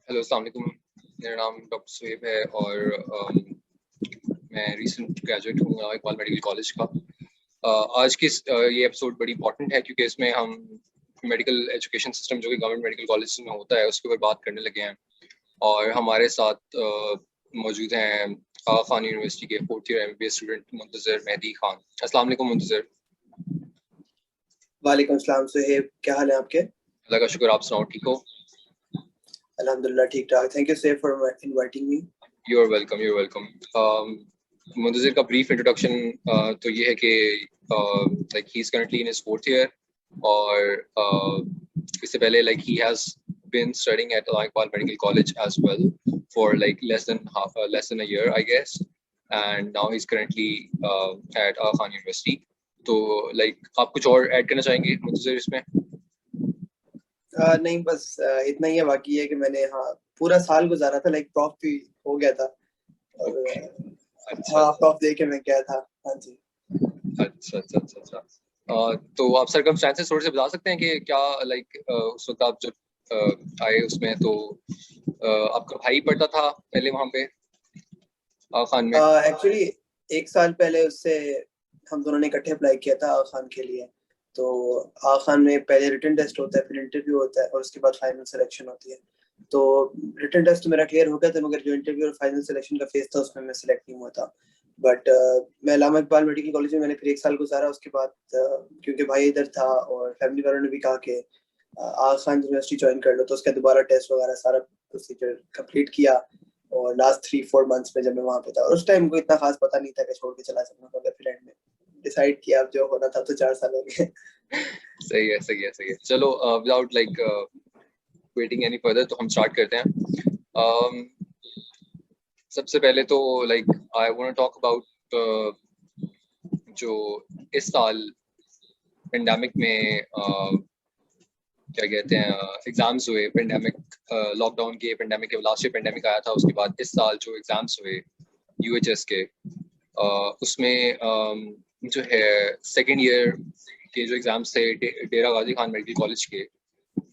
Hello, अस्सलाम वालेकुम। मेरा नाम डॉक्टर सुहेब है और मैं रीसेंट ग्रेजुएट हूँ इकबाल मेडिकल कॉलेज का। आज की ये एपिसोड बड़ी इंपॉर्टेंट है क्योंकि इसमें हम मेडिकल एजुकेशन सिस्टम जो कि गवर्नमेंट मेडिकल कॉलेज में होता है उसके ऊपर बात करने लगे हैं। और हमारे साथ मौजूद हैं आगा खान यूनिवर्सिटी के 4th year MBBS student Muntazir Mehdi Khan. अस्सलाम वालेकुम मुंतज़िर। वालेकुम सलाम सुहेब, क्या हाल है आपके? अल्लाह का शुक्र, आप सुनाओ, ठीक हो? अल्हम्दुलिल्लाह ठीक ठाक। Thank you Suhaib for inviting me. You are welcome, you are welcome. Muntazir का ब्रीफ इंट्रोडक्शन तो ये है कि like he is currently in his 4th year और इससे पहले like he has been studying at Iqbal Medical College as well for like less than a year, I guess, and now he's currently at Aga Khan University. तो like आप कुछ और add करना चाहेंगे मुंतज़िर इसमें? नहीं, बस इतना ही है। बाकी है कि मैंने पूरा साल गुजारा था, लाइक प्रॉफ भी हो गया था और अच्छा प्रॉफ दे के मैं गया था। हाँ जी। अच्छा। तो आप सर्कमस्टेंसेस थोड़े से बता सकते हैं कि क्या लाइक उस वक्त आप जब आए उसमें तो आपका भाई पढ़ता था पहले वहाँ पे आगा खान में? एक्चुअली 1 साल पहले उससे हम दोनों ने इकट्ठे अप्लाई किया था आगा खान के लिए। तो आगा खान में पहले रिटन टेस्ट होता है, फिर इंटरव्यू होता है और उसके बाद फाइनल सिलेक्शन होती है। तो रिटन टेस्ट मेरा क्लियर हो गया था, मगर जो इंटरव्यू और फाइनल सिलेक्शन का फेज था उसमें मैं सिलेक्ट नहीं हुआ था। बट मैं अल्लामा इकबाल मेडिकल कॉलेज में मैंने फिर 1 साल गुजारा। उसके बाद क्योंकि भाई इधर था और फैमिली वालों ने भी कहा कि आगा खान यूनिवर्सिटी ज्वाइन कर लो, तो उसका दोबारा टेस्ट वगैरह सारा प्रोसीजर कंप्लीट किया। और लास्ट 3-4 मंथ्स में जब मैं वहाँ पे था, और उस टाइम को इतना खास पता नहीं था कि छोड़ के चला सकूंगा, मगर फिर एंड में डिसाइड किया अब जो होना था। तो 4 साल हो गए। सही है। चलो without like waiting any further तो हम स्टार्ट करते हैं। सबसे पहले तो like I want to talk about जो इस साल पेंडेमिक में क्या कहते हैं एग्जाम्स हुए। पेंडेमिक लॉकडाउन के पेंडेमिक के लास्ट ईयर पेंडेमिक आया था, उसके बाद इस साल जो एग्जाम्स हुए UHS के उसमें जो है सेकेंड ईयर के जो एग्जाम्स थे डेरा गाजी खान मेडिकल कॉलेज के,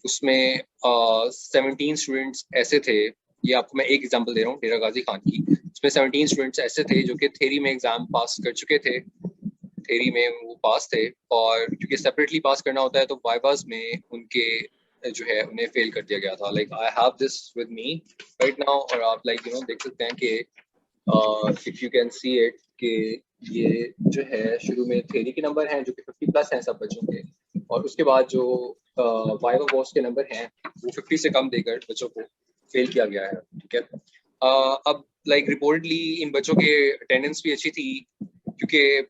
उसमें 17 स्टूडेंट्स ऐसे थे। ये आपको मैं एक एग्जांपल दे रहा हूँ डेरा गाजी खान की। उसमें 17 स्टूडेंट्स ऐसे थे जो कि थ्योरी में एग्जाम पास कर चुके थे, थ्योरी में वो पास थे, और क्योंकि सेपरेटली पास करना होता है तो वाइवास में उनके जो है उन्हें फेल कर दिया गया था। Like I have this with me right now, और आप लाइक देख सकते हैं कि if you can see it कि ये जो है शुरू में थ्योरी के नंबर हैं जो कि 50+ हैं सब बच्चों के, और उसके बाद जो वाइवा वॉस के नंबर हैं वो 50 से कम देकर बच्चों को फेल किया गया है। ठीक है। अब लाइक रिपोर्टली इन बच्चों के अटेंडेंस भी अच्छी थी क्योंकि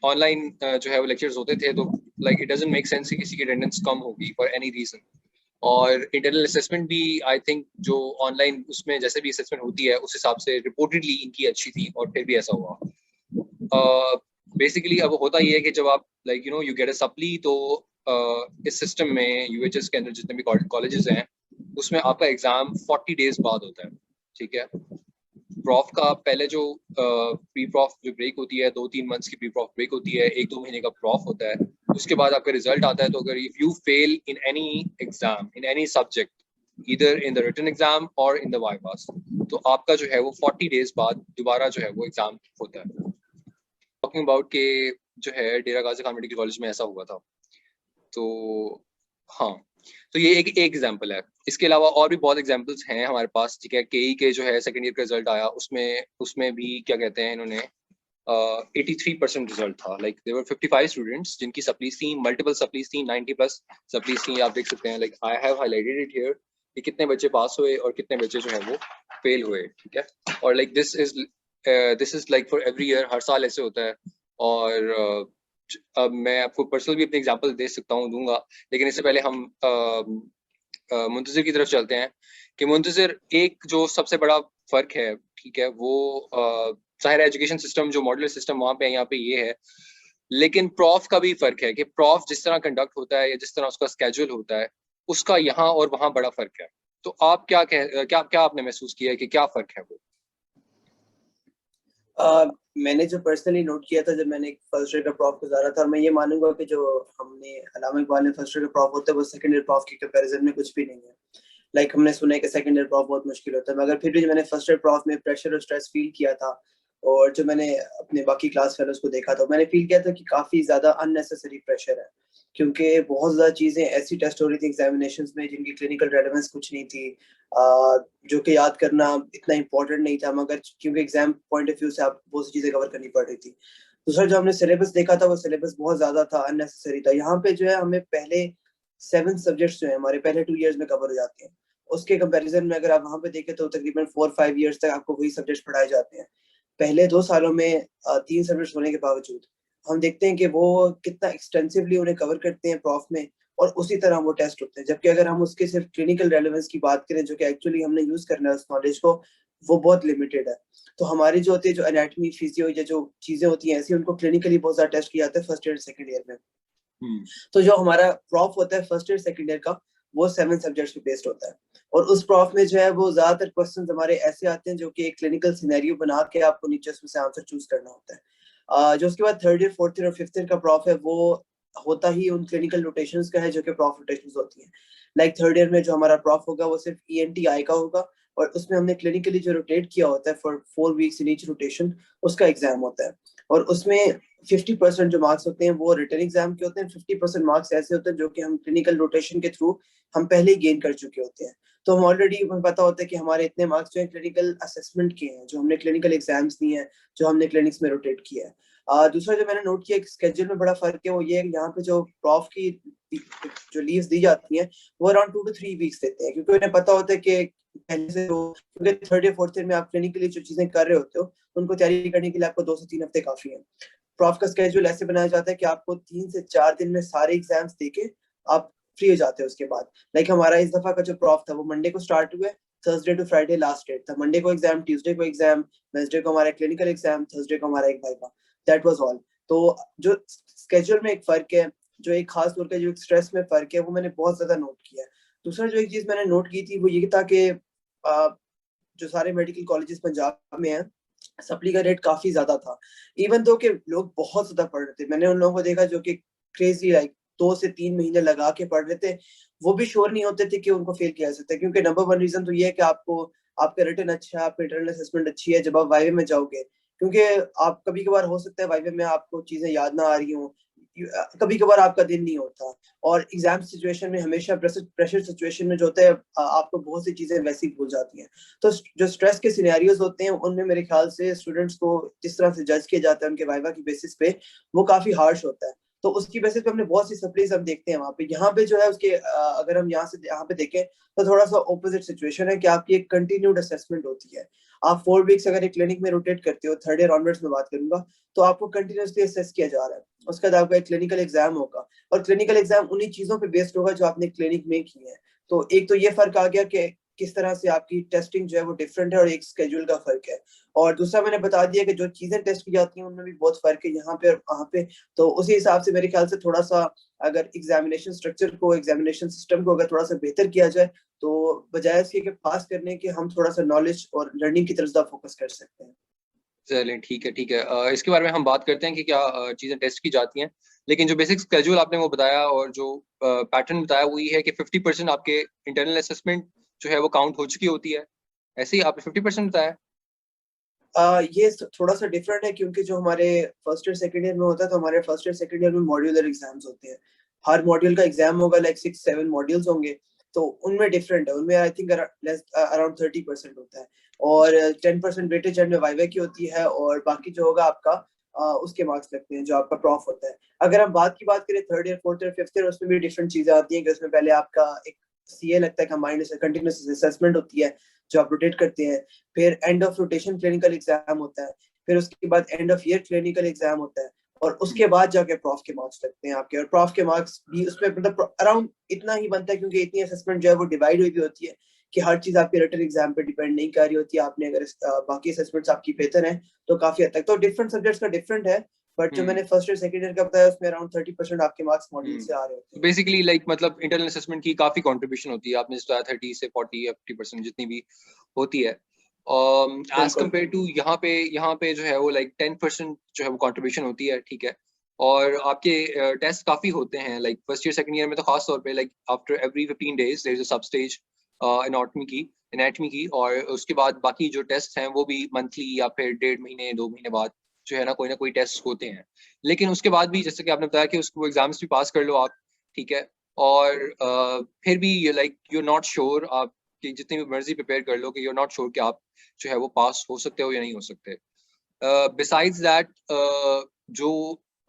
ऑनलाइन जो है वो लेक्चर्स होते थे, तो like it doesn't make sense कि किसी की अटेंडेंस कम होगी फॉर एनी रीजन। और इंटरनल असेसमेंट भी आई थिंक जो ऑनलाइन उसमें जैसे भी असेसमेंट होती है उस हिसाब से रिपोर्टेडली इनकी अच्छी थी, और फिर भी ऐसा हुआ। बेसिकली अब होता ये है कि जब आप like you get a supply, तो इस सिस्टम में UHS के अंदर जितने भी कॉलेजेस हैं उसमें आपका एग्जाम 40 डेज बाद होता है। ठीक है। प्रॉफ का पहले जो प्री प्रॉफ जो ब्रेक होती है 2-3 मंथ्स की प्री प्रॉफ ब्रेक होती है, 1-2 महीने का प्रॉफ होता है, उसके बाद आपका रिजल्ट आता है। तो अगर if you fail in any exam in any subject either in the written exam और इन द वाइवास, तो आपका जो है वो 40 डेज बाद दोबारा जो है वो एग्जाम होता है। टॉकिंग अबाउट के जो है डेरा गाजी खान मेडिकल कॉलेज में ऐसा हुआ था। तो हाँ, तो ये एक एग्जांपल है। इसके अलावा और भी बहुत एग्जांपल्स हैं हमारे पास। ठीक है। KE के जो है सेकंड ईयर का रिजल्ट आया, उसमें भी क्या कहते हैं इन्होंने 83% रिजल्ट था। लाइक देयर वर 55 स्टूडेंट्स जिनकी सप्लीज थी, मल्टीपल सप्लीज थी, 90+ सप्लीज थी। आप देख सकते हैं, like I have highlighted it here कि कितने बच्चे पास हुए और कितने बच्चे जो है वो फेल हुए। ठीक है। और like this is like for every year, हर साल ऐसे होता है। और अब मैं आपको पर्सनल भी अपने एग्जांपल दे सकता हूँ, दूंगा, लेकिन इससे पहले हम मुंतज़िर की तरफ चलते हैं कि मुंतज़िर एक जो सबसे बड़ा फर्क है, ठीक है, वो ज़ाहिर एजुकेशन सिस्टम जो मॉडुलर सिस्टम वहाँ पे है, यहाँ पे ये है, लेकिन प्रॉफ का भी फर्क है कि प्रॉफ जिस तरह कंडक्ट होता है या जिस तरह उसका स्केड्यूल होता है उसका यहाँ और वहाँ बड़ा फर्क है। तो आप क्या आपने महसूस किया है कि क्या फर्क है वो? मैंने जो पर्सनली नोट किया था जब मैंने फर्स्ट ईयर का प्रॉफ गुजारा था, और मैं ये मानूंगा कि जो हमने अल्लामा इकबाल में फर्स्ट ईयर का प्रॉफ होता है वो सेकंड ईयर प्रॉफ की कंपैरिजन में कुछ भी नहीं है। लाइक हमने सुना है कि सेकंड ईयर प्रॉफ बहुत मुश्किल होता है, मगर फिर भी मैंने फर्स्ट ईयर प्रॉफ में प्रेशर और स्ट्रेस फील किया था, और जो मैंने अपने बाकी क्लास फेलोज को देखा था, मैंने फील किया था कि काफी ज्यादा अननेसेसरी प्रेशर है, क्योंकि बहुत ज्यादा चीजें ऐसी टेस्ट हो रही थी एग्जामिनेशंस में जिनकी क्लिनिकल रेलेवेंस कुछ नहीं थी, जो कि याद करना इतना इम्पोर्टेंट नहीं था, मगर क्योंकि एग्जाम पॉइंट ऑफ व्यू से आप बहुत सी चीजें कवर करनी पड़ रही थी। दूसरा जो हमने सिलेबस देखा था वो सिलेबस बहुत ज्यादा था, अननेसेसरी था। यहाँ पे जो है हमें पहले 7 सब्जेक्ट्स जो है हमारे पहले 2 इयर्स में कवर हो जाते हैं, उसके कंपैरिजन में अगर आप वहां पे देखें तो तकरीबन 4-5 इयर्स तक आपको वही सब्जेक्ट्स पढ़ाए जाते हैं। पहले 2 सालों में 3 सब्जेक्ट्स होने के बावजूद हम देखते हैं कि वो कितना एक्सटेंसिवली उन्हें कवर करते हैं प्रॉफ में, और उसी तरह वो टेस्ट होते हैं। जबकि अगर हम उसके सिर्फ क्लिनिकल रेलेवेंस की बात करें, जो कि एक्चुअली हमने यूज करना है उस नॉलेज को, वो बहुत लिमिटेड है। तो हमारी जो होती है, जो एनाटॉमी फिजियो या जो चीजें होती हैं ऐसी, उनको क्लिनिकली बहुत ज्यादा टेस्ट किया जाता है फर्स्ट ईयर सेकंड ईयर में। तो जो हमारा प्रॉफ होता है फर्स्ट ईयर सेकंड ईयर का, वो 7 सब्जेक्ट्स पे बेस्ड होता है, और उस प्रॉफ में जो है वो ज्यादातर क्वेश्चंस हमारे ऐसे आते हैं जो कि एक क्लिनिकल सिनेरियो बना के आपको नीचे उसमें से आंसर चूज करना होता है। जो उसके बाद थर्ड ईयर, फोर्थ ईयर और फिफ्थ ईयर का प्रॉफ है, वो होता ही उन क्लिनिकल रोटेशंस का है जो कि प्रॉफ रोटेशंस होती हैं। लाइक थर्ड ईयर में जो हमारा प्रॉफ होगा वो सिर्फ ENT आई का होगा, और उसमें हमने क्लिनिकली जो रोटेट किया होता है for 4 weeks in each rotation, उसका एग्जाम होता है। और उसमें 50% जो मार्क्स होते हैं वो रिटन एग्जाम के होते हैं, 50% मार्क्स ऐसे होते हैं जो कि हम क्लिनिकल रोटेशन के थ्रू हम पहले ही गेन कर चुके होते हैं। तो हम ऑलरेडी हमें पता होता है कि हमारे इतने मार्क्स जो है क्लिनिकल असेसमेंट के हैं, जो हमने क्लिनिकल एग्जाम्स दिए हैं, जो हमने क्लिनिक्स में रोटेट किया है। दूसरा जो मैंने नोट किया स्केड्यूल में बड़ा फर्क है, वो ये है यहाँ पे जो प्रॉफ की जो लीव्स दी जाती हैं वो अराउंड 2 to 3 वीक्स देते हैं, क्योंकि उन्हें पता होता है कि पहले से क्योंकि थर्ड या फोर्थ ईयर में आप क्लिनिकली जो चीजें कर रहे होते हो उनको तैयारी करने के लिए आपको 2 से 3 हफ्ते काफी है। प्रॉफ का स्केड्यूल ऐसे बनाया जाता है कि आपको 3 से 4 दिन में सारे एग्जाम्स देके आप फ्री हो जाते हो उसके बाद। लाइक हमारा इस दफा का जो प्रॉफ था वो मंडे को स्टार्ट हुआ है, Thursday to Friday last date था। मंडे को एग्जाम, ट्यूसडे को एग्जाम, वेडनेसडे को हमारा क्लिनिकल एग्जाम, थर्सडे को हमारा एक वाइवा। That was all. तो जो स्केड्यूल में एक फर्क है, जो एक खास तौर का जो स्ट्रेस में फर्क है, वो मैंने बहुत ज्यादा नोट किया है। दूसरा जो एक चीज मैंने नोट की थी वो ये था कि जो सारे मेडिकल कॉलेजेस पंजाब में हैं, सप्ली का रेट काफी ज्यादा था, इवन दो कि लोग बहुत ज्यादा पढ़ रहे थे। मैंने उन लोगों को देखा जो कि क्रेजी लाइक 2 से 3 महीने लगा के पढ़ रहे थे, वो भी श्योर नहीं होते थे कि उनको फेल किया जा सकता है। क्योंकि नंबर 1 रीजन तो ये है कि आपको आपका रिटन अच्छा है, आपका इंटरनल असेसमेंट अच्छी है जब आप वाइवे में जाओगे, क्योंकि आप कभी कभार हो सकता है वाइवे में आपको चीजें याद ना आ रही हो, कभी कभार आपका दिन नहीं होता, और एग्जाम सिचुएशन में हमेशा प्रेशर सिचुएशन में जो होता है आपको बहुत सी चीजें वैसी भूल जाती हैं। तो जो स्ट्रेस के सिनेरियोज होते हैं उनमें मेरे ख्याल से स्टूडेंट्स को जिस तरह से जज किया जाता है उनके वाइवा की बेसिस पे, वो काफी हार्श होता है। तो उसकी बेसिस पे हमने बहुत सी सप्लीज हम देखते हैं वहां पे। यहाँ पे जो है उसके अगर हम यहाँ से यहाँ पे देखें तो थोड़ा सा ऑपोजिट सिचुएशन है कि आपकी एक कंटिन्यूड असेसमेंट होती है। आप 4 वीक्स अगर एक क्लिनिक में रोटेट करते हो, थर्ड ईयर ऑनवर्ड्स में बात करूंगा, तो आपको कंटिन्यूसली असेस किया जा रहा है। उसके बाद आपका एक क्लिनिकल एग्जाम होगा, और क्लिनिकल एग्जाम उन्हीं चीजों पे बेस्ड होगा जो आपने क्लिनिक में की है। तो एक तो ये फर्क आ गया कि किस तरह से आपकी टेस्टिंग जो है वो डिफरेंट है, और एक स्केड्यूल का फर्क है। और दूसरा मैंने बता दिया कि जो चीजें टेस्ट की जाती हैं उनमें भी बहुत फर्क है यहाँ पे और वहाँ पे। तो उसी हिसाब से मेरे ख्याल से थोड़ा सा अगर एग्जामिनेशन स्ट्रक्चर को, एग्जामिनेशन सिस्टम को अगर थोड़ा सा बेहतर किया जाए, तो बजाय इसके कि पास करने के हम थोड़ा सा नॉलेज और लर्निंग की तरफ ज्यादा फोकस कर सकते हैं। चलें, ठीक है, ठीक है। इसके बारे में हम बात करते हैं कि क्या चीज़ें टेस्ट की जाती हैं। लेकिन जो बेसिक स्केड्यूल आपने वो बताया और जो पैटर्न बताया वो ये है कि 50% आपके इंटरनल असेसमेंट जो है वो काउंट हो चुकी होती है। ऐसे ही आपने 50% बताया? ये थोड़ा सा डिफरेंट है, क्योंकि जो हमारे फर्स्ट ईयर सेकंड ईयर में होता है, तो हमारे फर्स्ट ईयर सेकंड ईयर में मॉड्यूलर एग्जाम्स होते हैं। हर मॉड्यूल का एग्जाम होगा, लाइक 6-7 मॉड्यूल्स होंगे, तो उनमें डिफरेंट है। उनमें आई थिंक अराउंड 30% होता है, और 10% वेटेज एंड में वाइवा की होती है, और बाकी जो होगा आपका उसके मार्क्स लगते हैं जो आपका प्रॉफ होता है। अगर हम बात करें third year, fourth year, fifth year, उसमें भी डिफरेंट चीजें आती हैं कि उसमें पहले आपका एक CA लगता है, कंबाइंड कंटिन्यूअस असेसमेंट होती है जो आप रोटेट करते हैं। फिर end of rotation clinical exam होता है, फिर उसके बाद end of year clinical exam होता है, और उसके बाद जाके प्रॉफ के मार्क्स लगते हैं आपके। और प्रॉफ के मार्क्स भी उसमें मतलब अराउंड इतना ही बनता है, क्योंकि इतनी असेसमेंट जो है वो डिवाइड हुई भी होती है कि हर चीज आपके रिटन एग्जाम पे डिपेंड नहीं कर रही होती है। आपने अगर बाकी असेसमेंट्स आपकी बेहतर हैं तो काफी हद तक तो डिफरेंट सब्जेक्ट्स का डिफरेंट है, बट जो मैंने फर्स्ट ईयर सेकंड ईयर का बताया उसमें अराउंड 30% आपके मार्क्स मॉड्यूल से आ रहे होते हैं। बेसिकली लाइक मतलब इंटरनल असेसमेंट की काफी कंट्रीब्यूशन होती है। आपने बताया 30 से 40 या 50% जितनी भी होती है, एज कम्पेयर टू यहाँ पे जो है वो लाइक 10% जो है वो कंट्रीब्यूशन होती है, ठीक है। और आपके टेस्ट काफी होते हैं, like first year second year में तो खास तौर पे like after every 15 days there is a sub stage anatomy की, और उसके बाद बाकी जो टेस्ट हैं वो भी मंथली या फिर 1.5 महीने 2 महीने बाद जो है ना कोई टेस्ट होते हैं। लेकिन उसके बाद भी जैसे कि आपने बताया कि उसको एग्जाम्स भी पास कर लो आप, ठीक है, और फिर भी like you are not sure, आप कि जितनी भी मर्जी प्रिपेयर कर लो कि यू आर नॉट श्योर कि आप जो है वो पास हो सकते हो या नहीं हो सकते। बिसाइड्स दैट जो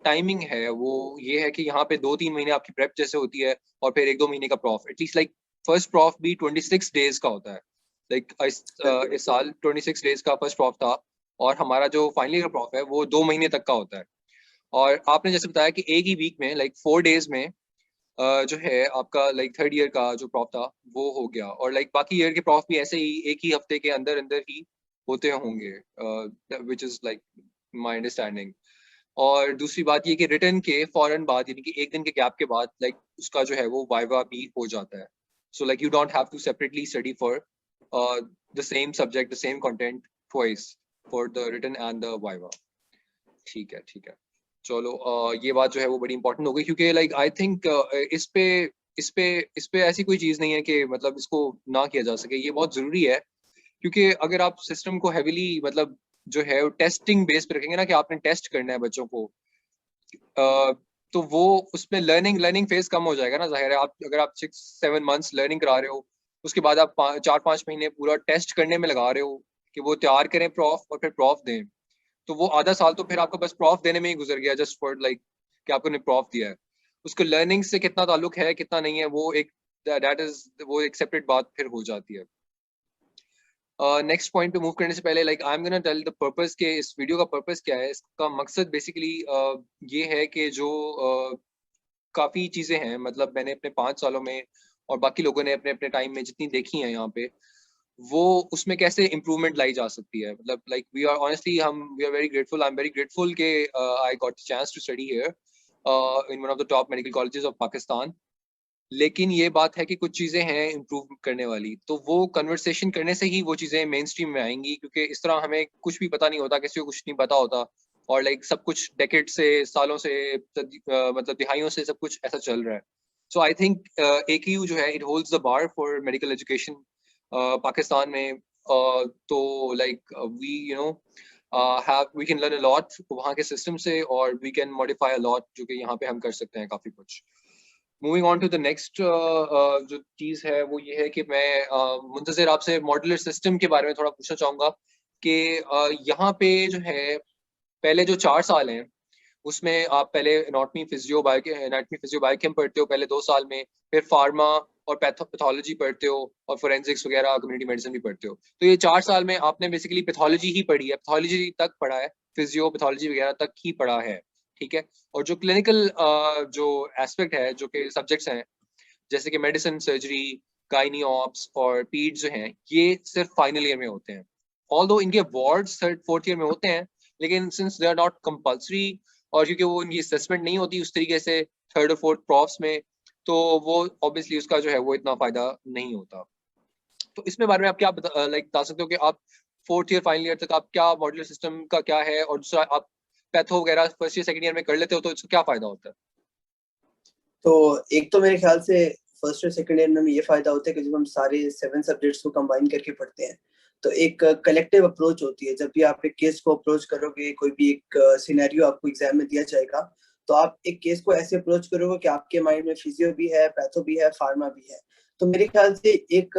टाइमिंग है वो ये है कि यहाँ पे 2-3 महीने आपकी प्रेप जैसे होती है, और फिर 1-2 महीने का prof, at least like first prof भी 26 डेज का होता है। लाइक इस साल 26 डेज का फर्स्ट प्रॉफ था, और हमारा जो फाइनल ईयर प्रॉफ है वो 2 महीने तक का होता है। और आपने जैसे बताया कि एक ही वीक में लाइक 4 डेज में जो है आपका लाइक थर्ड ईयर का जो प्रॉफ था वो हो गया, और लाइक बाकी ईयर के प्रॉफ भी ऐसे ही एक ही हफ्ते के अंदर अंदर ही होते होंगे, which is like my understanding. और दूसरी बात ये कि रिटर्न के फौरन बाद, यानी कि एक दिन के गैप के बाद लाइक उसका जो है वो वाइवा भी हो जाता है। So like you don't have to separately study for the same subject, the same content twice for the written and the viva. ठीक है, ठीक है, चलो ये बात जो है वो बड़ी इंपॉर्टेंट हो गई, क्योंकि लाइक आई थिंक इस पे ऐसी कोई चीज नहीं है कि मतलब इसको ना किया जा सके, ये बहुत जरूरी है। क्योंकि अगर आप सिस्टम को हैविली मतलब जो है टेस्टिंग बेस पे रखेंगे ना, कि आपने टेस्ट करना है बच्चों को, तो वो उसमें लर्निंग फेज कम हो जाएगा ना, जाहिर है। आप अगर आप 6-7 मंथ्स लर्निंग करा रहे हो, उसके बाद आप 4-5 महीने पूरा टेस्ट करने में लगा रहे हो कि वो तैयार करें प्रॉफ और फिर प्रॉफ दें, तो वो आधा साल तो फिर आपका बस प्रॉफ देने में ही गुजर गया, जस्ट फॉर लाइक कि आपको ने प्रॉफ दिया है। उसको लर्निंग से कितना ताल्लुक है कितना नहीं है वो एक वो एक सेपरेट बात फिर हो जाती है। नेक्स्ट पॉइंट पे मूव करने से पहले like I am gonna tell the purpose के इस वीडियो का पर्पस क्या है। इसका मकसद बेसिकली ये है कि जो काफ़ी चीज़ें हैं, मतलब मैंने अपने 5 सालों में और बाकी लोगों ने अपने अपने टाइम में जितनी देखी हैं यहाँ पे, वो उसमें कैसे इम्प्रूवमेंट लाई जा सकती है। मतलब like we are very grateful, I am very grateful के I got the chance to study here in one of the top medical colleges of Pakistan. लेकिन ये बात है कि कुछ चीज़ें हैं इम्प्रूव करने वाली, तो वो कन्वर्सेशन करने से ही वो चीज़ें मेन स्ट्रीम में आएंगी, क्योंकि इस तरह हमें कुछ भी पता नहीं होता, किसी को कुछ नहीं पता होता, और लाइक सब कुछ डेकेड से, सालों से, मतलब दिहाइयों से सब कुछ ऐसा चल रहा है। सो आई थिंक AKU जो है it holds the bar for medical education Pakistan में। तो like we you know we can learn a lot वहाँ के सिस्टम से, और we can modify a lot जो कि यहाँ पे हम कर सकते हैं काफ़ी कुछ। Moving on to the next जो चीज़ है वो ये है कि मैं मुंतज़िर आपसे मॉड्यूलर सिस्टम के बारे में थोड़ा पूछना चाहूँगा कि यहाँ पे जो है पहले जो 4 साल हैं उसमें आप पहले एनाटमी फिजियो बायोकेम पढ़ते हो पहले 2 साल में, फिर फार्मा और पैथोलॉजी पढ़ते हो, और फोरेंसिक्स वगैरह कम्युनिटी मेडिसिन भी पढ़ते हो। तो ये 4 साल में आपने बेसिकली पैथोलॉजी ही पढ़ी है, पैथोलॉजी तक पढ़ा है, फिजियो पैथोलॉजी वगैरह तक ही पढ़ा है, ठीक है। और जो क्लिनिकल जो एस्पेक्ट है, जो कि सब्जेक्ट्स हैं जैसे कि मेडिसिन, सर्जरी, गाइनी ऑप्स और पीड जो हैं, ये सिर्फ फाइनल ईयर में होते हैं। ऑल्दो इनके वार्ड्स थर्ड फोर्थ ईयर में होते हैं, लेकिन since they are not compulsory, और क्योंकि वो उनकी असेसमेंट नहीं होती उस तरीके से थर्ड और फोर्थ प्रॉफ्स में, तो वो ऑब्वियसली उसका जो है वो इतना फायदा नहीं होता। तो इसमें बारे में आप क्या बता सकते हो कि आप फोर्थ ईयर फाइनल ईयर तक आप क्या मॉड्यूलर सिस्टम का क्या है, और दूसरा आप पैथो वगैरह फर्स्ट ईयर सेकंड ईयर में कर लेते हो, तो इसका क्या फायदा होता है? तो एक तो मेरे ख्याल से फर्स्ट और सेकंड ईयर में हमें ये फायदा होता है कि जब हम सारे 7 सब्जेक्ट्स को कंबाइन करके पढ़ते हैं तो एक कलेक्टिव अप्रोच होती है। जब भी आप एक केस को अप्रोच करोगे, कोई भी एक सिनेरियो आपको एग्जाम में दिया जाएगा, तो आप एक केस को ऐसे अप्रोच करोगे कि आपके माइंड में फिजियो भी है, पैथो भी है, फार्मा भी है। तो मेरे ख्याल से एक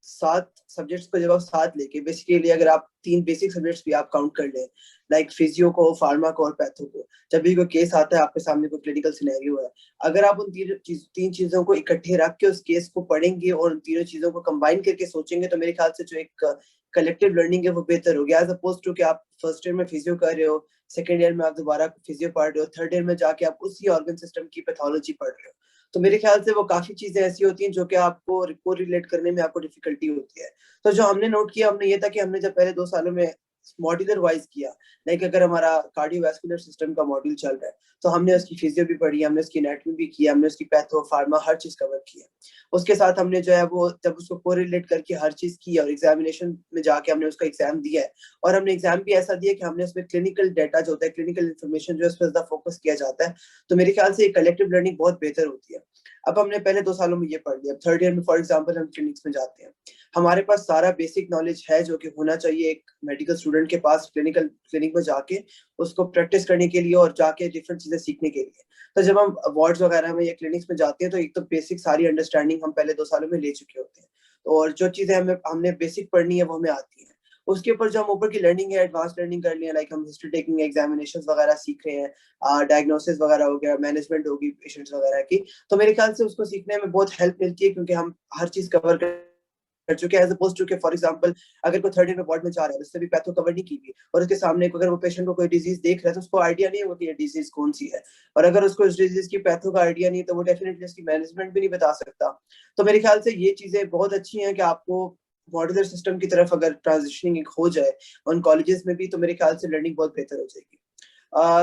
7 सब्जेक्ट्स को जब आप साथ लेके, बेसिकली अगर आप 3 बेसिक सब्जेक्ट्स भी आप काउंट कर लें, लाइक फिजियो को, फार्मा को और पैथो को, जब भी कोई केस आता है, आपके सामने कोई क्लिनिकल सिनेरियो है, अगर आप उन तीन चीजों को इकट्ठे रख के उस केस को पढ़ेंगे और उन तीनों चीजों को कंबाइन करके सोचेंगे, तो मेरे ख्याल से जो एक कलेक्टिव लर्निंग है वो बेहतर होगी, एज अपोज टू कि आप फर्स्ट ईयर में फिजियो कर रहे हो, सेकेंड ईयर में आप दोबारा फिजियो पढ़ रहे हो, थर्ड ईयर में जाके आप उसी ऑर्गन सिस्टम की पैथोलॉजी पढ़ रहे हो। तो मेरे ख्याल से वो काफी चीजें ऐसी होती हैं जो कि आपको रिलेट करने में आपको डिफिकल्टी होती है। तो जो हमने नोट किया, हमने ये था कि हमने जब पहले 2 सालों में मॉड्यूलर वाइज किया, लाइक अगर हमारा कार्डियोवैस्कुलर सिस्टम का मॉड्यूल चल रहा है तो हमने उसकी फिजियो भी पढ़ी, हमने उसकी एनाटॉमी भी किया, हमने उसकी पैथो, फार्मा, हर चीज कवर किया। उसके साथ हमने जो है वो जब उसको कोरिलेट करके हर चीज की और एग्जामिनेशन में जाके हमने उसका एग्जाम दिया है, और हमने एग्जाम भी ऐसा दिया कि हमने उसमें क्लिनिकल डाटा जो होता है, क्लिनिकल इन्फॉर्मेशन जो है उस पर ज्यादा फोकस किया जाता है। तो मेरे ख्याल से कलेक्टिव लर्निंग बहुत बेहतर होती है। अब हमने पहले 2 सालों में ये पढ़ लिया, अब थर्ड ईयर में फॉर एग्जांपल हम क्लिनिक्स में जाते हैं, हमारे पास सारा बेसिक नॉलेज है जो कि होना चाहिए एक मेडिकल स्टूडेंट के पास क्लिनिक में जाके उसको प्रैक्टिस करने के लिए और जाके डिफरेंट चीजें सीखने के लिए। तो जब हम वार्ड्स वगैरह में या क्लिनिक्स में जाते हैं तो एक तो बेसिक सारी अंडरस्टैंडिंग हम पहले 2 सालों में ले चुके होते हैं, और जो चीजें हमने बेसिक पढ़नी है वो हमें आती है। उसके ऊपर जो हम ऊपर की लर्निंग है, एडवांस लर्निंग कर लिया, लाइक हम हिस्ट्री टेकिंग एग्जामिनेशंस वगैरह सीख रहे हैं, डायग्नोसिस वगैरह हो गया, मैनेजमेंट होगी पेशेंट्स वगैरह की, तो मेरे ख्याल से उसको सीखने में बहुत हेल्प मिलती है क्योंकि हम हर चीज कवर कर चुके हैं, एज अपोज टू के फॉर एग्जांपल अगर कोई थर्ड ईयर में वार्ड में जा रहा है, उससे भी पैथो कवर नहीं की हुई और उसके सामने अगर वो पेशेंट को कोई डिजीज देख रहा है तो उसको आइडिया नहीं होगा कि ये डिजीज कौन सी है, और अगर उसको उस डिजीज की पैथो का आइडिया नहीं तो वो डेफिनेटली उसकी मैनेजमेंट भी नहीं बता सकता। तो मेरे ख्याल से ये चीजें बहुत अच्छी हैं कि आपको मॉड्यूलर सिस्टम की तरफ अगर ट्रांजिशनिंग हो जाए उन कॉलेजेस में भी, तो मेरे ख्याल से लर्निंग बहुत बेहतर हो जाएगी।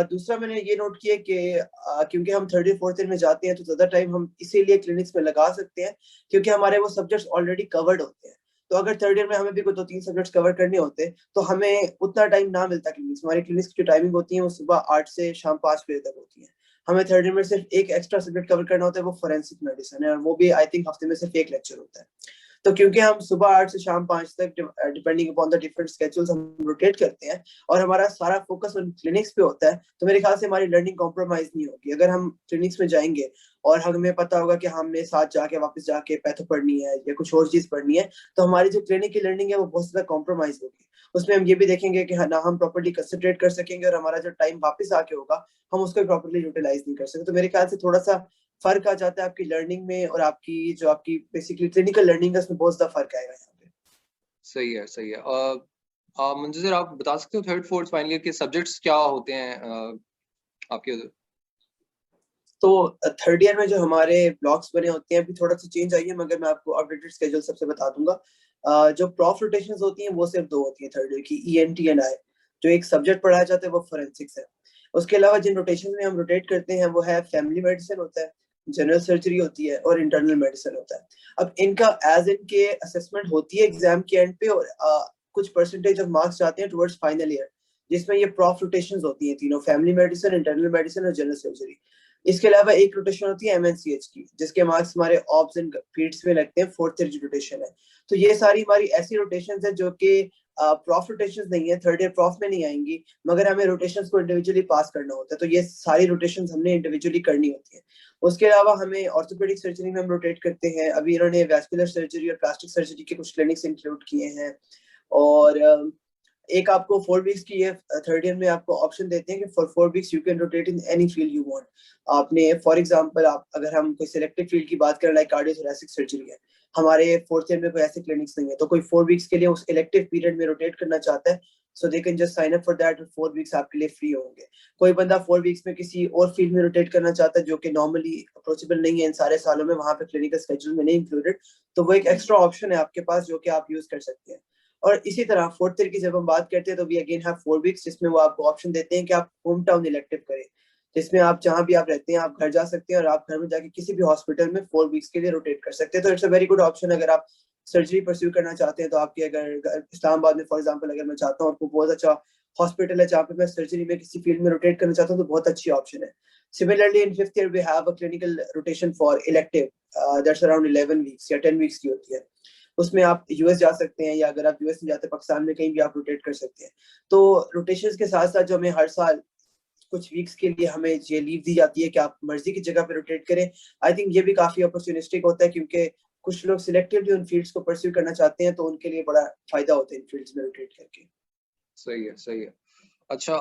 दूसरा मैंने ये नोट किया कि क्योंकि हम थर्ड ईयर फोर्थ ईयर में जाते हैं तो ज्यादा टाइम हम इसीलिए क्लिनिक्स में लगा सकते हैं क्योंकि हमारे वो सब्जेक्ट्स ऑलरेडी कवर्ड होते हैं। तो अगर थर्ड ईयर में हमें भी कोई 2-3 सब्जेक्ट्स कवर करने होते तो हमें उतना टाइम ना मिलता क्लिनिक्स। हमारी क्लिनिक्स की टाइमिंग होती है वो सुबह 8 से शाम 5 बजे तक होती है। हमें थर्ड ईयर में सिर्फ एक एक्स्ट्रा सब्जेक्ट कवर करना होता है, वो फोरेंसिक मेडिसिन है, और वो भी आई थिंक हफ्ते में सिर्फ एक लेक्चर होता है। तो क्योंकि हम सुबह 8 से शाम 5 तक depending upon the different schedules हम रोटेट करते हैं और हमारा सारा फोकस उन क्लिनिक्स पे होता है, तो मेरे ख्याल से हमारी लर्निंग कॉम्प्रोमाइज नहीं होगी। अगर हम क्लिनिक्स में जाएंगे और हमें पता होगा कि हमने साथ जाके वापस जाके पैथो पढ़नी है या कुछ और चीज पढ़नी है, तो हमारी जो क्लिनिक की लर्निंग है वो बहुत ज्यादा कॉम्प्रोमाइज होगी। उसमें हम ये भी देखेंगे कि ना हम प्रॉपर्ली कंसंट्रेट कर सकेंगे और हमारा जो टाइम वापस आके होगा हम उसको प्रॉपर्ली यूटिलाइज नहीं कर सकते। तो मेरे ख्याल से थोड़ा सा फर्क आ जाता है आपकी लर्निंग में, और आपकी जो आपकी बेसिकली क्लिनिकल लर्निंग है उसमें बहुत ज्यादा फर्क आएगा यहाँ पे। सही है, सही है। मंजूर आप बता सकते हो थर्ड फोर्थ फाइनल ईयर के सब्जेक्ट्स क्या होते हैं आपके उधर? तो थर्ड ईयर में जो हमारे ब्लॉक्स बने होते हैं, अभी थोड़ा सा चेंज आई है मगर मैं आपको अपडेटेड स्केड्यूल सबसे बता दूंगा। जो प्रॉफ रोटेशंस होती हैं वो सिर्फ 2 होती हैं थर्ड ईयर की, ईएनटी एंड आई। जो एक सब्जेक्ट पढ़ाया जाता है वो फोरेंसिक्स है। उसके अलावा जिन रोटेशन में हम रोटेट करते हैं वो है फैमिली मेडिसिन होता है, जनरल सर्जरी होती है और इंटरनल मेडिसिन होता है। अब इनका एज इनके असेसमेंट होती है एग्जाम के एंड पे, और कुछ परसेंटेज ऑफ मार्क्स जाते हैं टुवर्ड्स फाइनल ईयर, जिसमें ये प्रॉफ रोटेशंस होती हैं तीनों, फैमिली मेडिसिन, इंटरनल मेडिसिन और जनरल सर्जरी। इसके अलावा एक रोटेशन होती है एमएनसीएच की, जिसके मार्क्स हमारे ऑप्स एंड फीड्स में लगते हैं, फोर्थ ईयर रोटेशन है। तो ये सारी हमारी ऐसी रोटेशन है जो कि प्रॉफ रोटेशन नहीं है, थर्ड ईयर प्रॉफ में नहीं आएंगी, मगर हमें रोटेशन को इंडिविजुअली पास करना होता है। तो ये सारी रोटेशन हमने इंडिविजुअली करनी होती है। उसके अलावा हमें ऑर्थोपेडिक सर्जरी में हम रोटेट करते हैं। अभी इन्होंने वैस्कुलर सर्जरी और प्लास्टिक सर्जरी के कुछ क्लिनिक्स इंक्लूड किए हैं। और एक आपको 4 वीक्स की ये थर्ड ईयर में आपको ऑप्शन देते हैं कि for 4 weeks you can rotate in any field you want. आपने फॉर एग्जांपल आप अगर हम कोई सिलेक्टिव फील्ड की बात करें लाइक कार्डियोथोरैसिक सर्जरी है, हमारे फोर्थ ईयर में कोई ऐसे क्लिनिक्स नहीं है, तो कोई 4 वीक्स के लिए उस इलेक्टिव पीरियड में रोटेट करना चाहता है, so they can just sign up for that, 4 weeks आपके लिए फ्री होंगे। कोई बंदा 4 वीक्स में किसी और फील्ड में रोटेट करना चाहता है जो कि नॉर्मली अप्रोचेबल नहीं है इन सारे सालों में, वहां पे क्लिनिकल स्केड्यूल में नहीं इंक्लूडेड, तो वो एक एक्स्ट्रा ऑप्शन है आपके पास जो कि आप यूज कर सकते हैं। और इसी तरह फोर्थ ईयर की जब हम बात करते हैं तो वी अगेन हैव 4 वीक्स, जिसमें वो आपको ऑप्शन देते हैं कि आप होम टाउन इलेक्टिव करें, जिसमें आप जहां भी आप रहते हैं आप घर जा सकते हैं और आप घर में जाके किसी भी हॉस्पिटल में 4 वीक्स के लिए रोटेट कर सकते हैं। तो it's a very good option अगर आप सर्जरी परस्यू करना चाहते हैं। तो आपके अगर इस्लामाबाद में फॉर एग्जाम्पल अगर मैं चाहता हूँ, आपको बहुत अच्छा हॉस्पिटल है जहाँ पे मैं सर्जरी में किसी फील्ड में रोटेट करना चाहता हूँ, तो बहुत अच्छी ऑप्शन है। Similarly, in fifth year we have a clinical rotation for elective, that's around 11 weeks या 10 weeks की होती है। उसमें आप यूएस जा सकते हैं, या अगर आप यूएस नहीं जाते पाकिस्तान में कहीं भी आप रोटेट कर सकते हैं। तो रोटेशंस के साथ साथ जो हमें हर साल कुछ वीक्स के लिए हमें ये लीव दी जाती है कि आप मर्जी की जगह पे रोटेट करें, आई थिंक ये भी काफी अपॉर्चुनिस्टिक होता है क्योंकि कुछ लोग सिलेक्टिवली उन फील्ड्स को परस्यू करना चाहते हैं, तो उनके लिए बड़ा फायदा होता है इन फील्ड्स में रोटेट करके। सही है, सही है। अच्छा,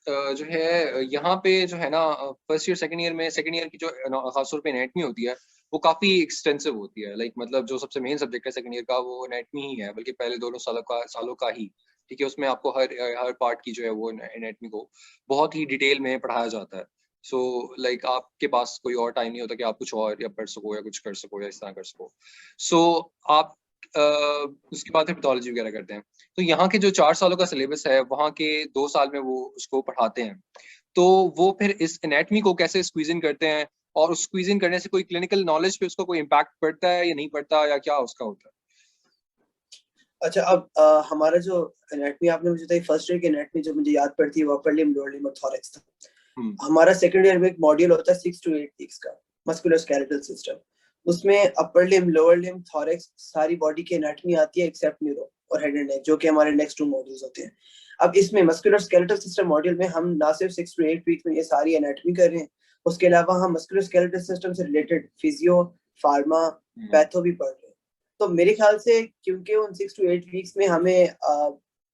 जो है यहाँ पे जो है ना फर्स्ट ईयर सेकंड ईयर की जो खासतौर पे एनाटमी होती है वो काफी एक्सटेंसिव होती है। लाइक मतलब जो सबसे मेन सब्जेक्ट है सेकंड ईयर का वो एनाटमी ही है, बल्कि पहले दोनों सालों का ही। ठीक है, उसमें आपको हर पार्ट की जो है वो एनाटमी को बहुत ही डिटेल में पढ़ाया जाता है। सो लाइक आपके पास कोई और टाइम नहीं होता कि आप कुछ और या पढ़ सको या कुछ कर सको या इस तरह कर सको। सो आप उसके बाद फिर पैथोलॉजी वगैरह करते हैं। तो यहाँ के जो 4 सालों का सिलेबस है वहाँ के 2 साल में वो उसको पढ़ाते हैं। तो वो फिर इस एनाटमी को कैसे स्क्वीज इन करते हैं, और उस स्क्वीज इन करने से कोई क्लिनिकल नॉलेज पे उसका कोई इम्पैक्ट पड़ता है या नहीं पड़ता, या क्या उसका होता है? अच्छा, अब हमारा जो एनाटमी आपने मुझे बताई, फर्स्ट ईयर की एनाटमी जो मुझे याद पड़ती है वो अपर लिम्ब लोअर लिम्ब और थॉरैक्स था। हमारा सेकंड ईयर में एक मॉड्यूल होता है 6 to 8 वीक्स का, मस्कुलोस्केलेटल सिस्टम। उसमें अपर लिम, लोअर लिम, थॉरेक्स, सारी बॉडी की एनाटॉमी आती है एक्सेप्ट न्यूरो और हेड एंड नेक, जो कि हमारे नेक्स्ट 2 मॉड्यूल्स होते हैं। अब इसमें मस्कुलोस्केलेटल सिस्टम मॉड्यूल में हम ना सिर्फ 6 to 8 वीक में ये सारी एनाटॉमी कर रहे हैं, उसके अलावा हम मस्कुलोस्केलेटल सिस्टम से रिलेटेड फिजियो, फार्मा, पैथो भी पढ़ रहे हैं। तो मेरे ख्याल से क्योंकि उन 6 to 8 वीक्स में हमें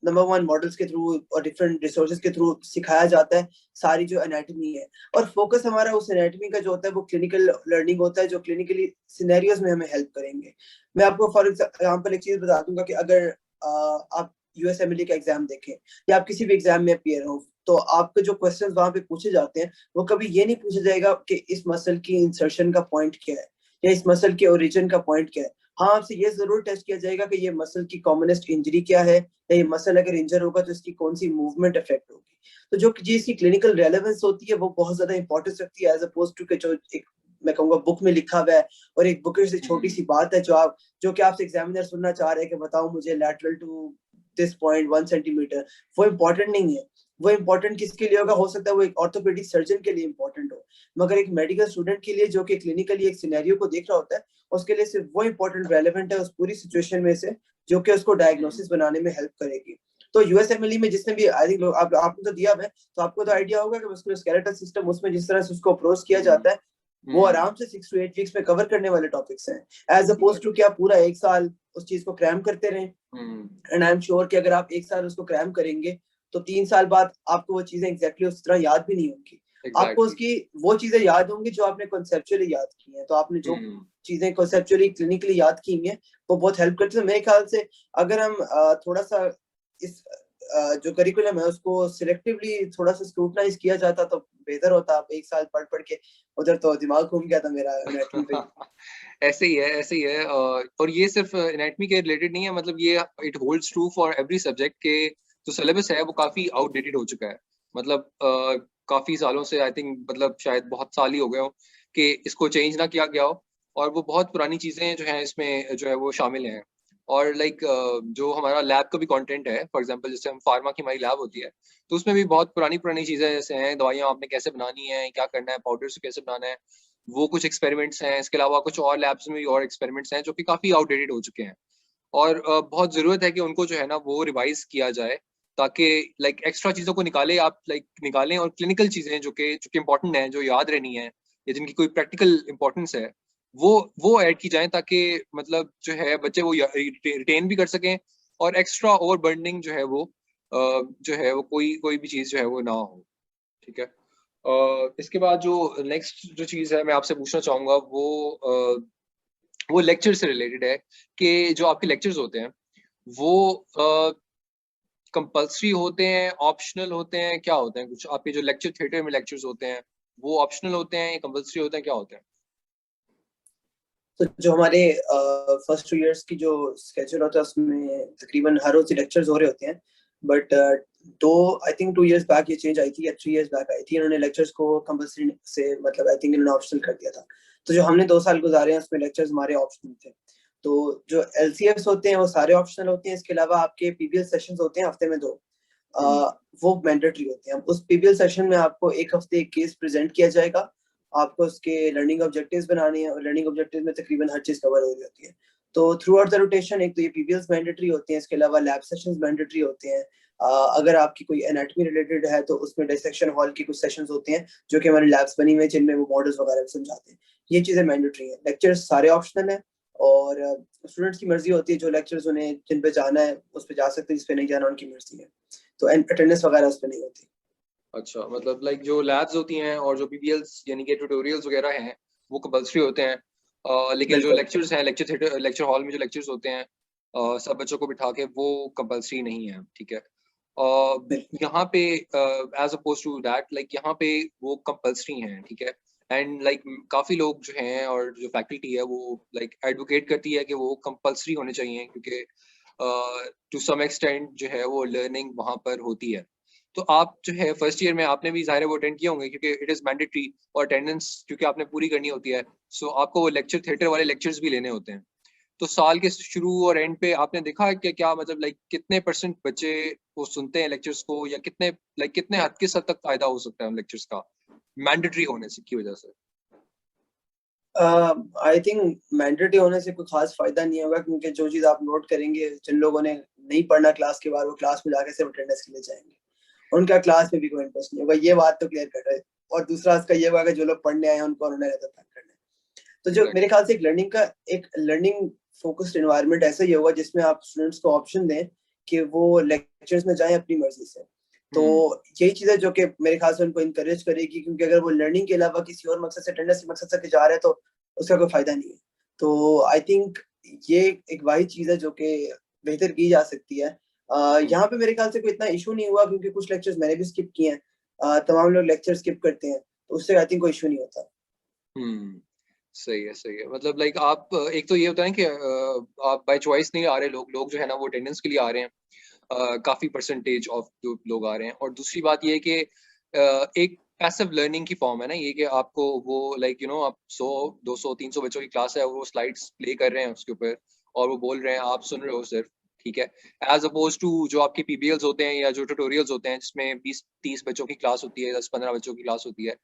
नंबर 1 मॉडल्स के थ्रू और डिफरेंट रिसोर्सेज के थ्रू सिखाया जाता है सारी जो एनाटॉमी है, और फोकस हमारा उस एनाटॉमी का जो होता है वो क्लिनिकल लर्निंग होता है, जो क्लिनिकली सिनेरियोज में हमें हेल्प करेंगे। मैं आपको फॉर एग्जांपल एक चीज बता दूंगा कि अगर आप यूएसएमएलई का एग्जाम देखें या आप किसी भी एग्जाम में अपीयर हो, तो आपके जो क्वेश्चंस वहां पे पूछे जाते हैं वो कभी ये नहीं पूछा जाएगा कि इस मसल की इंसर्शन का पॉइंट क्या है या इस मसल के ओरिजिन का पॉइंट क्या है। हाँ, आपसे ये जरूर टेस्ट किया जाएगा कि ये मसल की कॉमनेस्ट इंजरी क्या है, या ये मसल अगर इंजर होगा तो इसकी कौन सी मूवमेंट इफेक्ट होगी। तो जो चीज की क्लिनिकल रेलेवेंस होती है वो बहुत ज्यादा इंपॉर्टेंस रखती है, एज अपोज टू के जो एक मैं कहूंगा बुक में लिखा हुआ है और एक बुक से छोटी सी बात है जो कि आपसे एग्जामिनर सुनना चाह रहे हैं कि बताओ मुझे lateral to this point 1 centimetre, वो इम्पोर्टेंट नहीं है। वो इम्पोर्टेंट किसके लिए होगा, हो सकता है वो एक ऑर्थोपेडिक सर्जन के लिए इम्पोर्टेंट हो, मगर एक मेडिकल स्टूडेंट के लिए जो कि क्लिनिकली एक सिनेरियो को देख रहा होता है, उसके लिए सिर्फ वो इम्पोर्टेंट रेलेवेंट है उस पूरी सिचुएशन में से, जो कि उसको डायग्नोसिस बनाने में हेल्प करेगी। तो यूएसएमएलई में जिसने भी आई थिंक आपने तो दिया है, तो आपको तो आइडिया होगा कि मस्कुलोस्केलेटल सिस्टम उसमें जिस तरह से उसको अप्रोच किया जाता है वो आराम से 6 to 8 वीक्स में कवर करने वाले टॉपिक्स हैं, एज अपोज टू कि आप पूरा 1 साल उस चीज को क्रैम करते रहें। एंड आई एम श्योर कि अगर आप 1 साल उसको क्रैम करेंगे तो 3 साल बाद आपको वो चीजें एग्जैक्टली उस तरह याद भी नहीं होंगी। आपको उसकी वो चीजें याद होंगी जो आपने कॉन्सेप्चुअली याद की हैं। तो आपने जो चीजें कॉन्सेप्चुअली क्लिनिकली याद की हैं वो बहुत हेल्प करती है। मेरे ख्याल से अगर हम थोड़ा सा इस जो करिकुलम है उसको सिलेक्टिवली थोड़ा सा स्क्रूटनाइज किया जाता तो बेहतर होता। आप 1 साल पढ़ पढ़ के उधर तो दिमाग घूम गया था मेरा एनाटॉमी पे। ऐसे ही है, ऐसे ही है। और ये सिर्फ एनाटॉमी के रिलेटेड नहीं है, मतलब ये it holds true for every subject के जो सिलेबस है वो काफी आउटडेटेड हो चुका है। मतलब काफी सालों से आई थिंक, मतलब शायद बहुत साल ही हो गए हो कि इसको चेंज ना किया गया हो, और वो बहुत पुरानी चीजें जो हैं इसमें जो है वो शामिल हैं। और लाइक जो हमारा लैब का भी कंटेंट है, फॉर एग्जांपल जैसे हम फार्मा की हमारी लैब होती है, तो उसमें भी बहुत पुरानी पुरानी चीजें जैसे हैं, दवाइयाँ आपने कैसे बनानी है, क्या करना है, पाउडर से कैसे बनाना है, वो कुछ एक्सपेरिमेंट्स हैं। इसके अलावा कुछ और लैब्स में भी और एक्सपेरिमेंट्स हैं जो कि काफ़ी आउटडेटेड हो चुके हैं, और बहुत ज़रूरत है कि उनको जो है ना वो रिवाइज किया जाए, ताकि लाइक एक्स्ट्रा चीज़ों को निकाले आप, लाइक निकालें, और क्लिनिकल चीज़ें जो कि इम्पोर्टेंट हैं, जो याद रहनी है या जिनकी कोई प्रैक्टिकल इम्पोर्टेंस है, वो ऐड की जाएँ, ताकि मतलब जो है बच्चे वो रिटेन भी कर सकें, और एक्स्ट्रा ओवर बर्डनिंग जो है वो जो है वो कोई भी चीज़ जो है वो ना हो। ठीक है। इसके बाद जो नेक्स्ट जो चीज़ है मैं आपसे पूछना चाहूँगा वो लेक्चर से रिलेटेड है, कि जो आपके लेक्चर्स होते हैं वो कंपल्सरी होते हैं, ऑप्शनल होते हैं, क्या होते हैं? कुछ आपके जो लेक्चर थिएटर में लेक्चर्स होते हैं वो ऑप्शनल होते हैं या कंपल्सरी होते हैं, क्या होते हैं? तो जो हमारे फर्स्ट 2 इयर्स की जो स्केड्यूल होता है उसमें तकरीबन हर रोज लेक्चर्स हो रहे होते हैं, बट दो आई थिंक 2 इयर्स बैक ये चेंज आई थी या 3 इयर्स बैक आई थी, इन्होंने लेक्चर्स को कंपल्सरी से मतलब आई थिंक इन्होंने ऑप्शनल कर दिया था। तो जो हमने 2 साल गुजारे हैं उसमें लेक्चर्स हमारे ऑप्शनल थे। तो जो एलसीएस होते हैं वो सारे ऑप्शनल होते हैं। इसके अलावा आपके पीबीएल सेशंस होते हैं हफ्ते में 2, वो मैंडेटरी होते हैं। उस पीबीएल सेशन में आपको एक हफ्ते एक केस प्रेजेंट किया जाएगा, आपको उसके लर्निंग ऑब्जेक्टिव्स बनाने हैं और लर्निंग ऑब्जेक्टिव्स में तकरीबन हर चीज कवर हो रही होती है। तो थ्रू आउट द रोटेशन एक तो ये पीबीएल्स मैंडेटरी होते हैं, इसके अलावा लैब सेशंस मैंडेटरी होते हैं। अगर आपकी कोई एनाटॉमी रिलेटेड है तो उसमें डिसेक्शन हॉल की कुछ सेशंस होते हैं जो कि हमारे लैब्स बनी हुई है जिनमें वो मॉडल्स वगैरह समझाते हैं। ये चीजें मैंडेटरी हैं। लेक्चर्स सारे ऑप्शनल हैं, और स्टूडेंट्स की मर्जी होती है, जो लेक्चर्स उन्हें जिन पे जाना है उस पे जा सकते हैं, जिस पे नहीं जाना उनकी मर्जी है। तो अटेंडेंस वगैरह उस पे नहीं होती। अच्छा, मतलब लाइक जो लैब्स होती हैं और जो पीबीएल्स यानी कि ट्यूटोरियल्स वगैरह हैं वो कंपल्सरी होते हैं, लेकिन जो बिल्कुल लेक्चर्स हैं, लेक्चर थिएटर, लेक्चर हॉल में जो लेक्चर्स होते हैं सब बच्चों को बिठा के, वो कंपल्सरी नहीं है। ठीक है। बिल्कुल। यहाँ पे as opposed to that, like यहाँ पे वो कंपल्सरी हैं। ठीक है। एंड लाइक काफ़ी लोग जो हैं और जो फैकल्टी है वो लाइक एडवोकेट करती है कि वो कंपल्सरी होने चाहिए, क्योंकि टू सम एक्सटेंट जो है वो लर्निंग वहाँ पर होती है। तो आप जो है फर्स्ट ईयर में आपने भी ज़ाहिर है वो अटेंड किए होंगे, क्योंकि इट इज़ मैंडेटरी, और अटेंडेंस क्योंकि आपने पूरी करनी होती है, सो आपको वो लेक्चर थिएटर वाले लेक्चर्स भी लेने होते हैं। तो साल के शुरू और एंड पे आपने देखा है कि क्या मतलब लाइक कितने परसेंट बच्चे वो सुनते हैं लेक्चर्स को, या कितने हद किस हद तक फायदा हो सकता है उन लेक्चर्स का मैंडेटरी होने से की वजह से? आई थिंक मैंडेटरी होने से कोई खास फायदा नहीं होगा, क्योंकि जो चीज आप नोट करेंगे, जिन लोगों ने नहीं पढ़ना क्लास के बाद, वो क्लास में जाके सिर्फ अटेंडेंस के लिए जाएंगे, उनका क्लास में भी कोई इंटरेस्ट नहीं होगा। ये बात तो क्लियर कर रहे हैं। और दूसरा उसका ये होगा कि जो लोग पढ़ने आए हैं उनको उन्होंने रहता था करना है। तो जो मेरे ख्याल से एक लर्निंग फोकस्ड एनवायरनमेंट ऐसा ही होगा जिसमें आप स्टूडेंट्स को ऑप्शन दें कि वो लेक्चर्स में जाएं अपनी मर्जी से। तो यही चीज है जो कि मेरे ख्याल से उनको इनकरेज करेगी, क्योंकि अगर वो लर्निंग के अलावा किसी और मकसद से, अटेंडेंस के मकसद से जा रहे हैं, तो उसका कोई फायदा नहीं है। तो आई थिंक ये एक वाही चीज है जो कि बेहतर की जा सकती है। यहाँ पे मेरे ख्याल से कोई इतना इशू नहीं हुआ, क्योंकि कुछ लेक्चर्स मैंने भी स्किप किए हैं। तमाम लोग लेक्चर स्किप करते हैं, तो उससे आई थिंक कोई इशू नहीं होता। सही है, सही है। मतलब लाइक आप एक तो ये होता है कि आप बाय चॉइस नहीं आ रहे, लोग जो है ना वो अटेंडेंस के लिए आ रहे हैं, काफी परसेंटेज ऑफ जो लोग आ रहे हैं। और दूसरी बात ये है कि एक पैसिव लर्निंग की फॉर्म है ना ये, कि आपको वो लाइक आप 100 200 300 बच्चों की क्लास है, वो स्लाइड्स प्ले कर रहे हैं उसके ऊपर और वो बोल रहे हैं, आप सुन रहे हो सिर्फ, ठीक है। एज अपोज टू जो आपके पीबीएल्स होते हैं या जो ट्यूटोरियल्स होते हैं जिसमें 20-30 बच्चों की क्लास होती है, 10-15 बच्चों की क्लास होती है,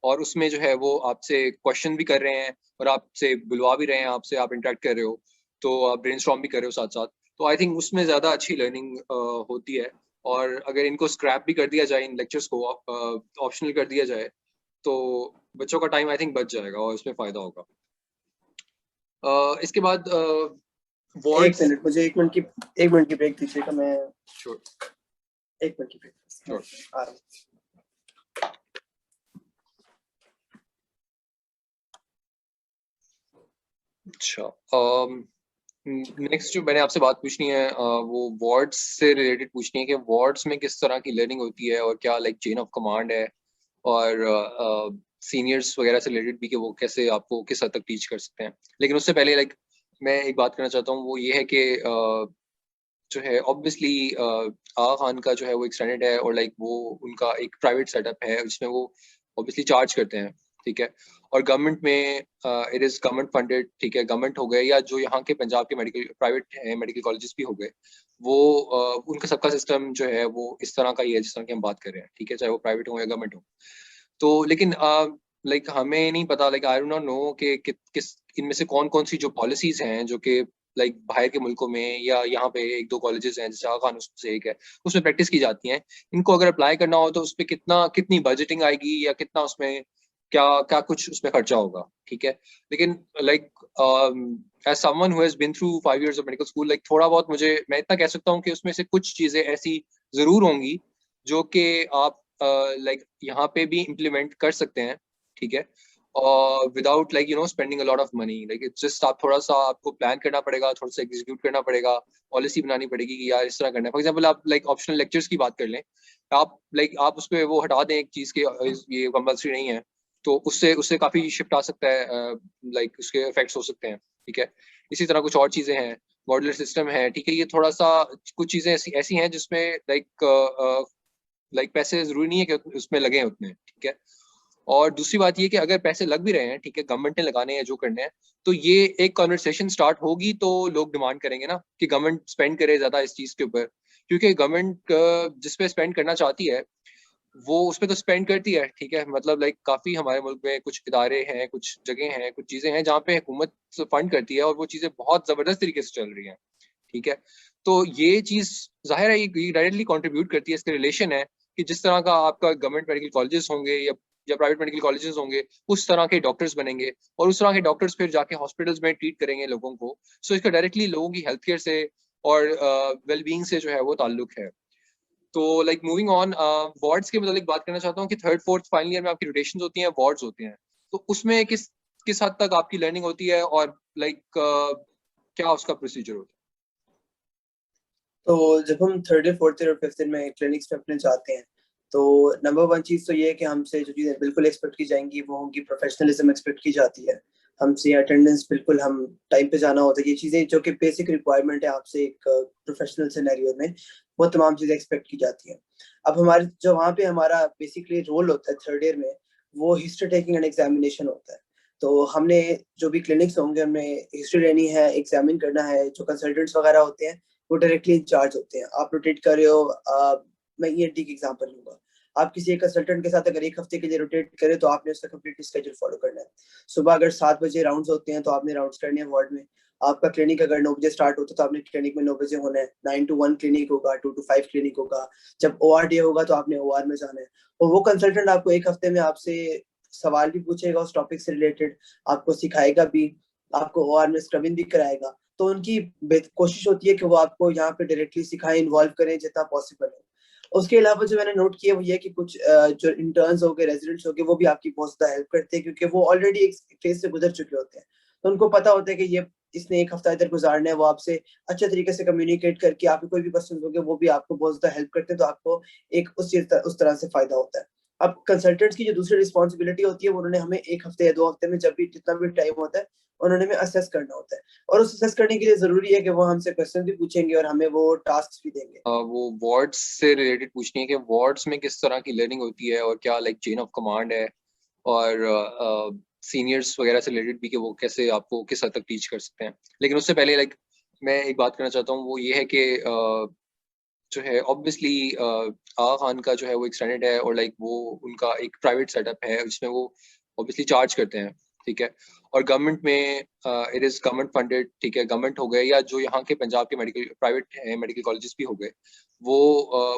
और उसमें जो है वो आपसे क्वेश्चन भी कर रहे हैं और आपसे बुलवा भी रहे हैं, आपसे आप इंटरेक्ट कर रहे हो, तो आप ब्रेनस्टॉर्म भी कर रहे हो साथ साथ। तो आई थिंक उसमें ज़्यादा अच्छी लर्निंग होती है। और अगर इनको स्क्रैप भी कर दिया जाए, इन लेक्चर्स को ऑप्शनल कर दिया जाए, तो बच्चों का टाइम आई थिंक बच जाएगा और इसमें फ़ायदा होगा। इसके बाद एक मिनट, मुझे 1 मिनट की ब्रेक दीजिएगा। मैं श्योर 1 मिनट की ब्रेक श्योर आ रहा हूँ। अच्छा, नेक्स्ट जो मैंने आपसे बात पूछनी है वो वार्ड्स से रिलेटेड पूछनी है कि वार्ड्स में किस तरह की लर्निंग होती है और क्या लाइक चेन ऑफ कमांड है, और सीनियर्स वगैरह से रिलेटेड भी कि वो कैसे आपको किस हद तक टीच कर सकते हैं। लेकिन उससे पहले लाइक मैं एक बात करना चाहता हूँ, वो ये है कि जो है ऑब्वियसली आगा खान का जो है वो एक्सटेंडेड है और लाइक वो उनका एक प्राइवेट सेटअप है जिसमें वो ऑब्वियसली चार्ज करते हैं, ठीक है। और गवर्नमेंट में इट इज गवर्नमेंट फंडेड, ठीक है। गवर्नमेंट हो गए या जो यहाँ के पंजाब के मेडिकल प्राइवेट हैं मेडिकल कॉलेजेस भी हो गए, वो उनका सबका सिस्टम जो है वो इस तरह का ही है जिस तरह की हम बात कर रहे हैं, ठीक है, चाहे वो प्राइवेट हो या गवर्नमेंट हो। तो लेकिन लाइक हमें नहीं पता, लाइक आई डोंट नो कि किस इनमें से कौन कौन सी जो पॉलिसीज हैं जो कि लाइक बाहर के मुल्कों में या यहाँ पे 1-2 कॉलेजेस हैं जैसे आगा खान उसमें से एक है, उसमें प्रैक्टिस की जाती हैं। इनको अगर अप्लाई करना हो तो उस पर कितनी बजटिंग आएगी या कितना उसमें क्या क्या कुछ उसमें खर्चा होगा, ठीक है। लेकिन like as someone who has been through 5 years of medical school, like थोड़ा बहुत मुझे मैं इतना कह सकता हूँ कि उसमें से कुछ चीजें ऐसी जरूर होंगी जो कि आप लाइक यहाँ पे भी इम्प्लीमेंट कर सकते हैं, ठीक है। और without like spending a lot of money, like it's just आप थोड़ा सा आपको प्लान करना पड़ेगा, थोड़ा सा एग्जीक्यूट करना पड़ेगा, पॉलिसी बनानी पड़ेगी कि यार इस तरह करना है। फॉर एग्जाम्पल आप लाइक ऑप्शनल लेक्चर्स की बात कर लें, आप उस पर वो हटा दें एक चीज के ये कंपल्सरी नहीं है, तो उससे उससे काफी शिफ्ट आ सकता है, लाइक उसके इफेक्ट्स हो सकते हैं, ठीक है। इसी तरह कुछ और चीजें हैं, मॉड्यूलर सिस्टम है, ठीक है। ये थोड़ा सा कुछ चीजें ऐसी ऐसी हैं जिसमें लाइक पैसे जरूरी नहीं है कि उसमें लगे हैं उतने, ठीक है। और दूसरी बात ये कि अगर पैसे लग भी रहे हैं, ठीक है, गवर्नमेंट ने लगाने हैं जो करने हैं, तो ये एक कॉन्वर्सेशन स्टार्ट होगी तो लोग डिमांड करेंगे ना कि गवर्नमेंट स्पेंड करे ज्यादा इस चीज के ऊपर, क्योंकि गवर्नमेंट जिस पे स्पेंड करना चाहती है वो उस पर तो स्पेंड करती है, ठीक है। मतलब लाइक काफी हमारे मुल्क में कुछ इदारे हैं, कुछ जगह हैं, कुछ चीजें हैं जहाँ पे हुकूमत फंड करती है और वो चीजें बहुत जबरदस्त तरीके से चल रही हैं, ठीक है। तो ये चीज जाहिर है ये डायरेक्टली कंट्रीब्यूट करती है, इसके रिलेशन है कि जिस तरह का आपका गवर्नमेंट मेडिकल कॉलेजेस होंगे या प्राइवेट मेडिकल कॉलेजेस होंगे, उस तरह के डॉक्टर्स बनेंगे और उस तरह के डॉक्टर्स फिर जाके हॉस्पिटल्स में ट्रीट करेंगे लोगों को। सो इसका डायरेक्टली लोगों की हेल्थ केयर से और वेलबींग से जो है वो ताल्लुक है। तो लाइक मूविंग ऑन, वार्ड्स के मतलब बात करना चाहता हूँ कि 3rd 4th फाइनल ईयर में आपकी रोटेशन होती हैं, वार्ड्स होते हैं, तो उसमें किस किस हद तक आपकी लर्निंग होती है और लाइक क्या उसका प्रोसीजर होता है? तो जब हम 3rd, 4th और 5th में क्लिनिक्स में अपने जाते हैं, तो नंबर 1 चीज तो ये है कि हमसे जो चीज़ें बिल्कुल एक्सपेक्ट की जाएंगी वो होंगी, प्रोफेशनलिज्म एक्सपेक्ट की जाती है हमसे, अटेंडेंस बिल्कुल हम टाइम पे जाना होता है। ये चीज़ें जो कि बेसिक रिक्वायरमेंट है आपसे एक प्रोफेशनल सिनेरियो में, वो तमाम चीज़ें एक्सपेक्ट की जाती हैं। अब हमारे जो वहाँ पे हमारा बेसिकली रोल होता है 3rd ईयर में, वो हिस्ट्री टेकिंग एंड एग्जामिनेशन होता है। तो हमने जो भी क्लिनिक्स होंगे हमें हिस्ट्री लेनी है, एग्जामिन करना है। जो कंसल्टेंट्स वगैरह होते हैं वो डायरेक्टली इंचार्ज होते हैं। आप रोटेट कर रहे हो, मैं ईएनटी की एग्जांपल लूंगा। आप किसी एक कंसल्टेंट के साथ अगर 1 हफ्ते के लिए रोटेट करें तो आपने उसका कंप्लीटली स्केड्यूल फॉलो करना है। सुबह अगर 7 बजे राउंड्स होते हैं तो आपने राउंड्स करने हैं वार्ड में। आपका क्लिनिक अगर 9 बजे स्टार्ट होता है तो आपने क्लिनिक में 9 बजे होना है। 9 to 1 क्लिनिक होगा, 2 to 5 क्लिनिक होगा। जब ओआर डे होगा तो आपने ओआर में जाना है और वो कंसल्टेंट आपको 1 हफ्ते में आपसे सवाल भी पूछेगा उस टॉपिक से रिलेटेड, आपको सिखाएगा भी, आपको ओआर में स्क्रबिंग भी कराएगा। तो उनकी कोशिश होती है कि वो आपको यहाँ पे डायरेक्टली सिखाएं, इन्वॉल्व करें जितना पॉसिबल है। उसके अलावा जो मैंने नोट किया वो ये कि कुछ जो इंटर्न्स हो गए, रेजिडेंट्स हो गए, वो भी आपकी बहुत ज्यादा हेल्प करते हैं क्योंकि वो ऑलरेडी एक फेज से गुजर चुके होते हैं। तो उनको पता होता है कि ये इसने 1 हफ्ता इधर गुजारना है, वो आपसे अच्छे तरीके से कम्युनिकेट करके आपके कोई भी क्वेश्चन होंगे वो भी आपको बहुत ज्यादा हेल्प करते हैं, तो आपको एक उस तरह से फायदा होता है। अब कंसल्टेंट्स की जो दूसरी रिस्पॉन्सिबिलिटी होती है वो उन्होंने हमें 1 हफ्ते या 2 हफ्ते में जब भी जितना भी टाइम होता है उन्होंने हमें असेस करना होता है और उस असेस करने के लिए जरूरी है कि वो हमसे क्वेश्चन भी पूछेंगे और हमें वो टास्क भी देंगे। वो वार्ड्स से रिलेटेड पूछनी है कि वार्ड्स में किस तरह की लर्निंग होती है और क्या लाइक चेन ऑफ कमांड है, और सीनियर्स वगैरह से रिलेटेड भी कि वो कैसे आपको किस हद तक टीच कर सकते हैं। लेकिन उससे पहले लाइक मैं एक बात करना चाहता हूँ, वो ये है कि जो है ऑब्वियसली आगा खान का जो है वो एक्सटेंडेड है और लाइक वो उनका एक प्राइवेट सेटअप है जिसमें वो ऑब्वियसली चार्ज करते हैं, ठीक है। और गवर्नमेंट में इट इज गवर्नमेंट फंडेड, ठीक है। गवर्नमेंट हो गए या जो यहाँ के पंजाब के मेडिकल प्राइवेट है मेडिकल कॉलेजेस भी हो गए, वो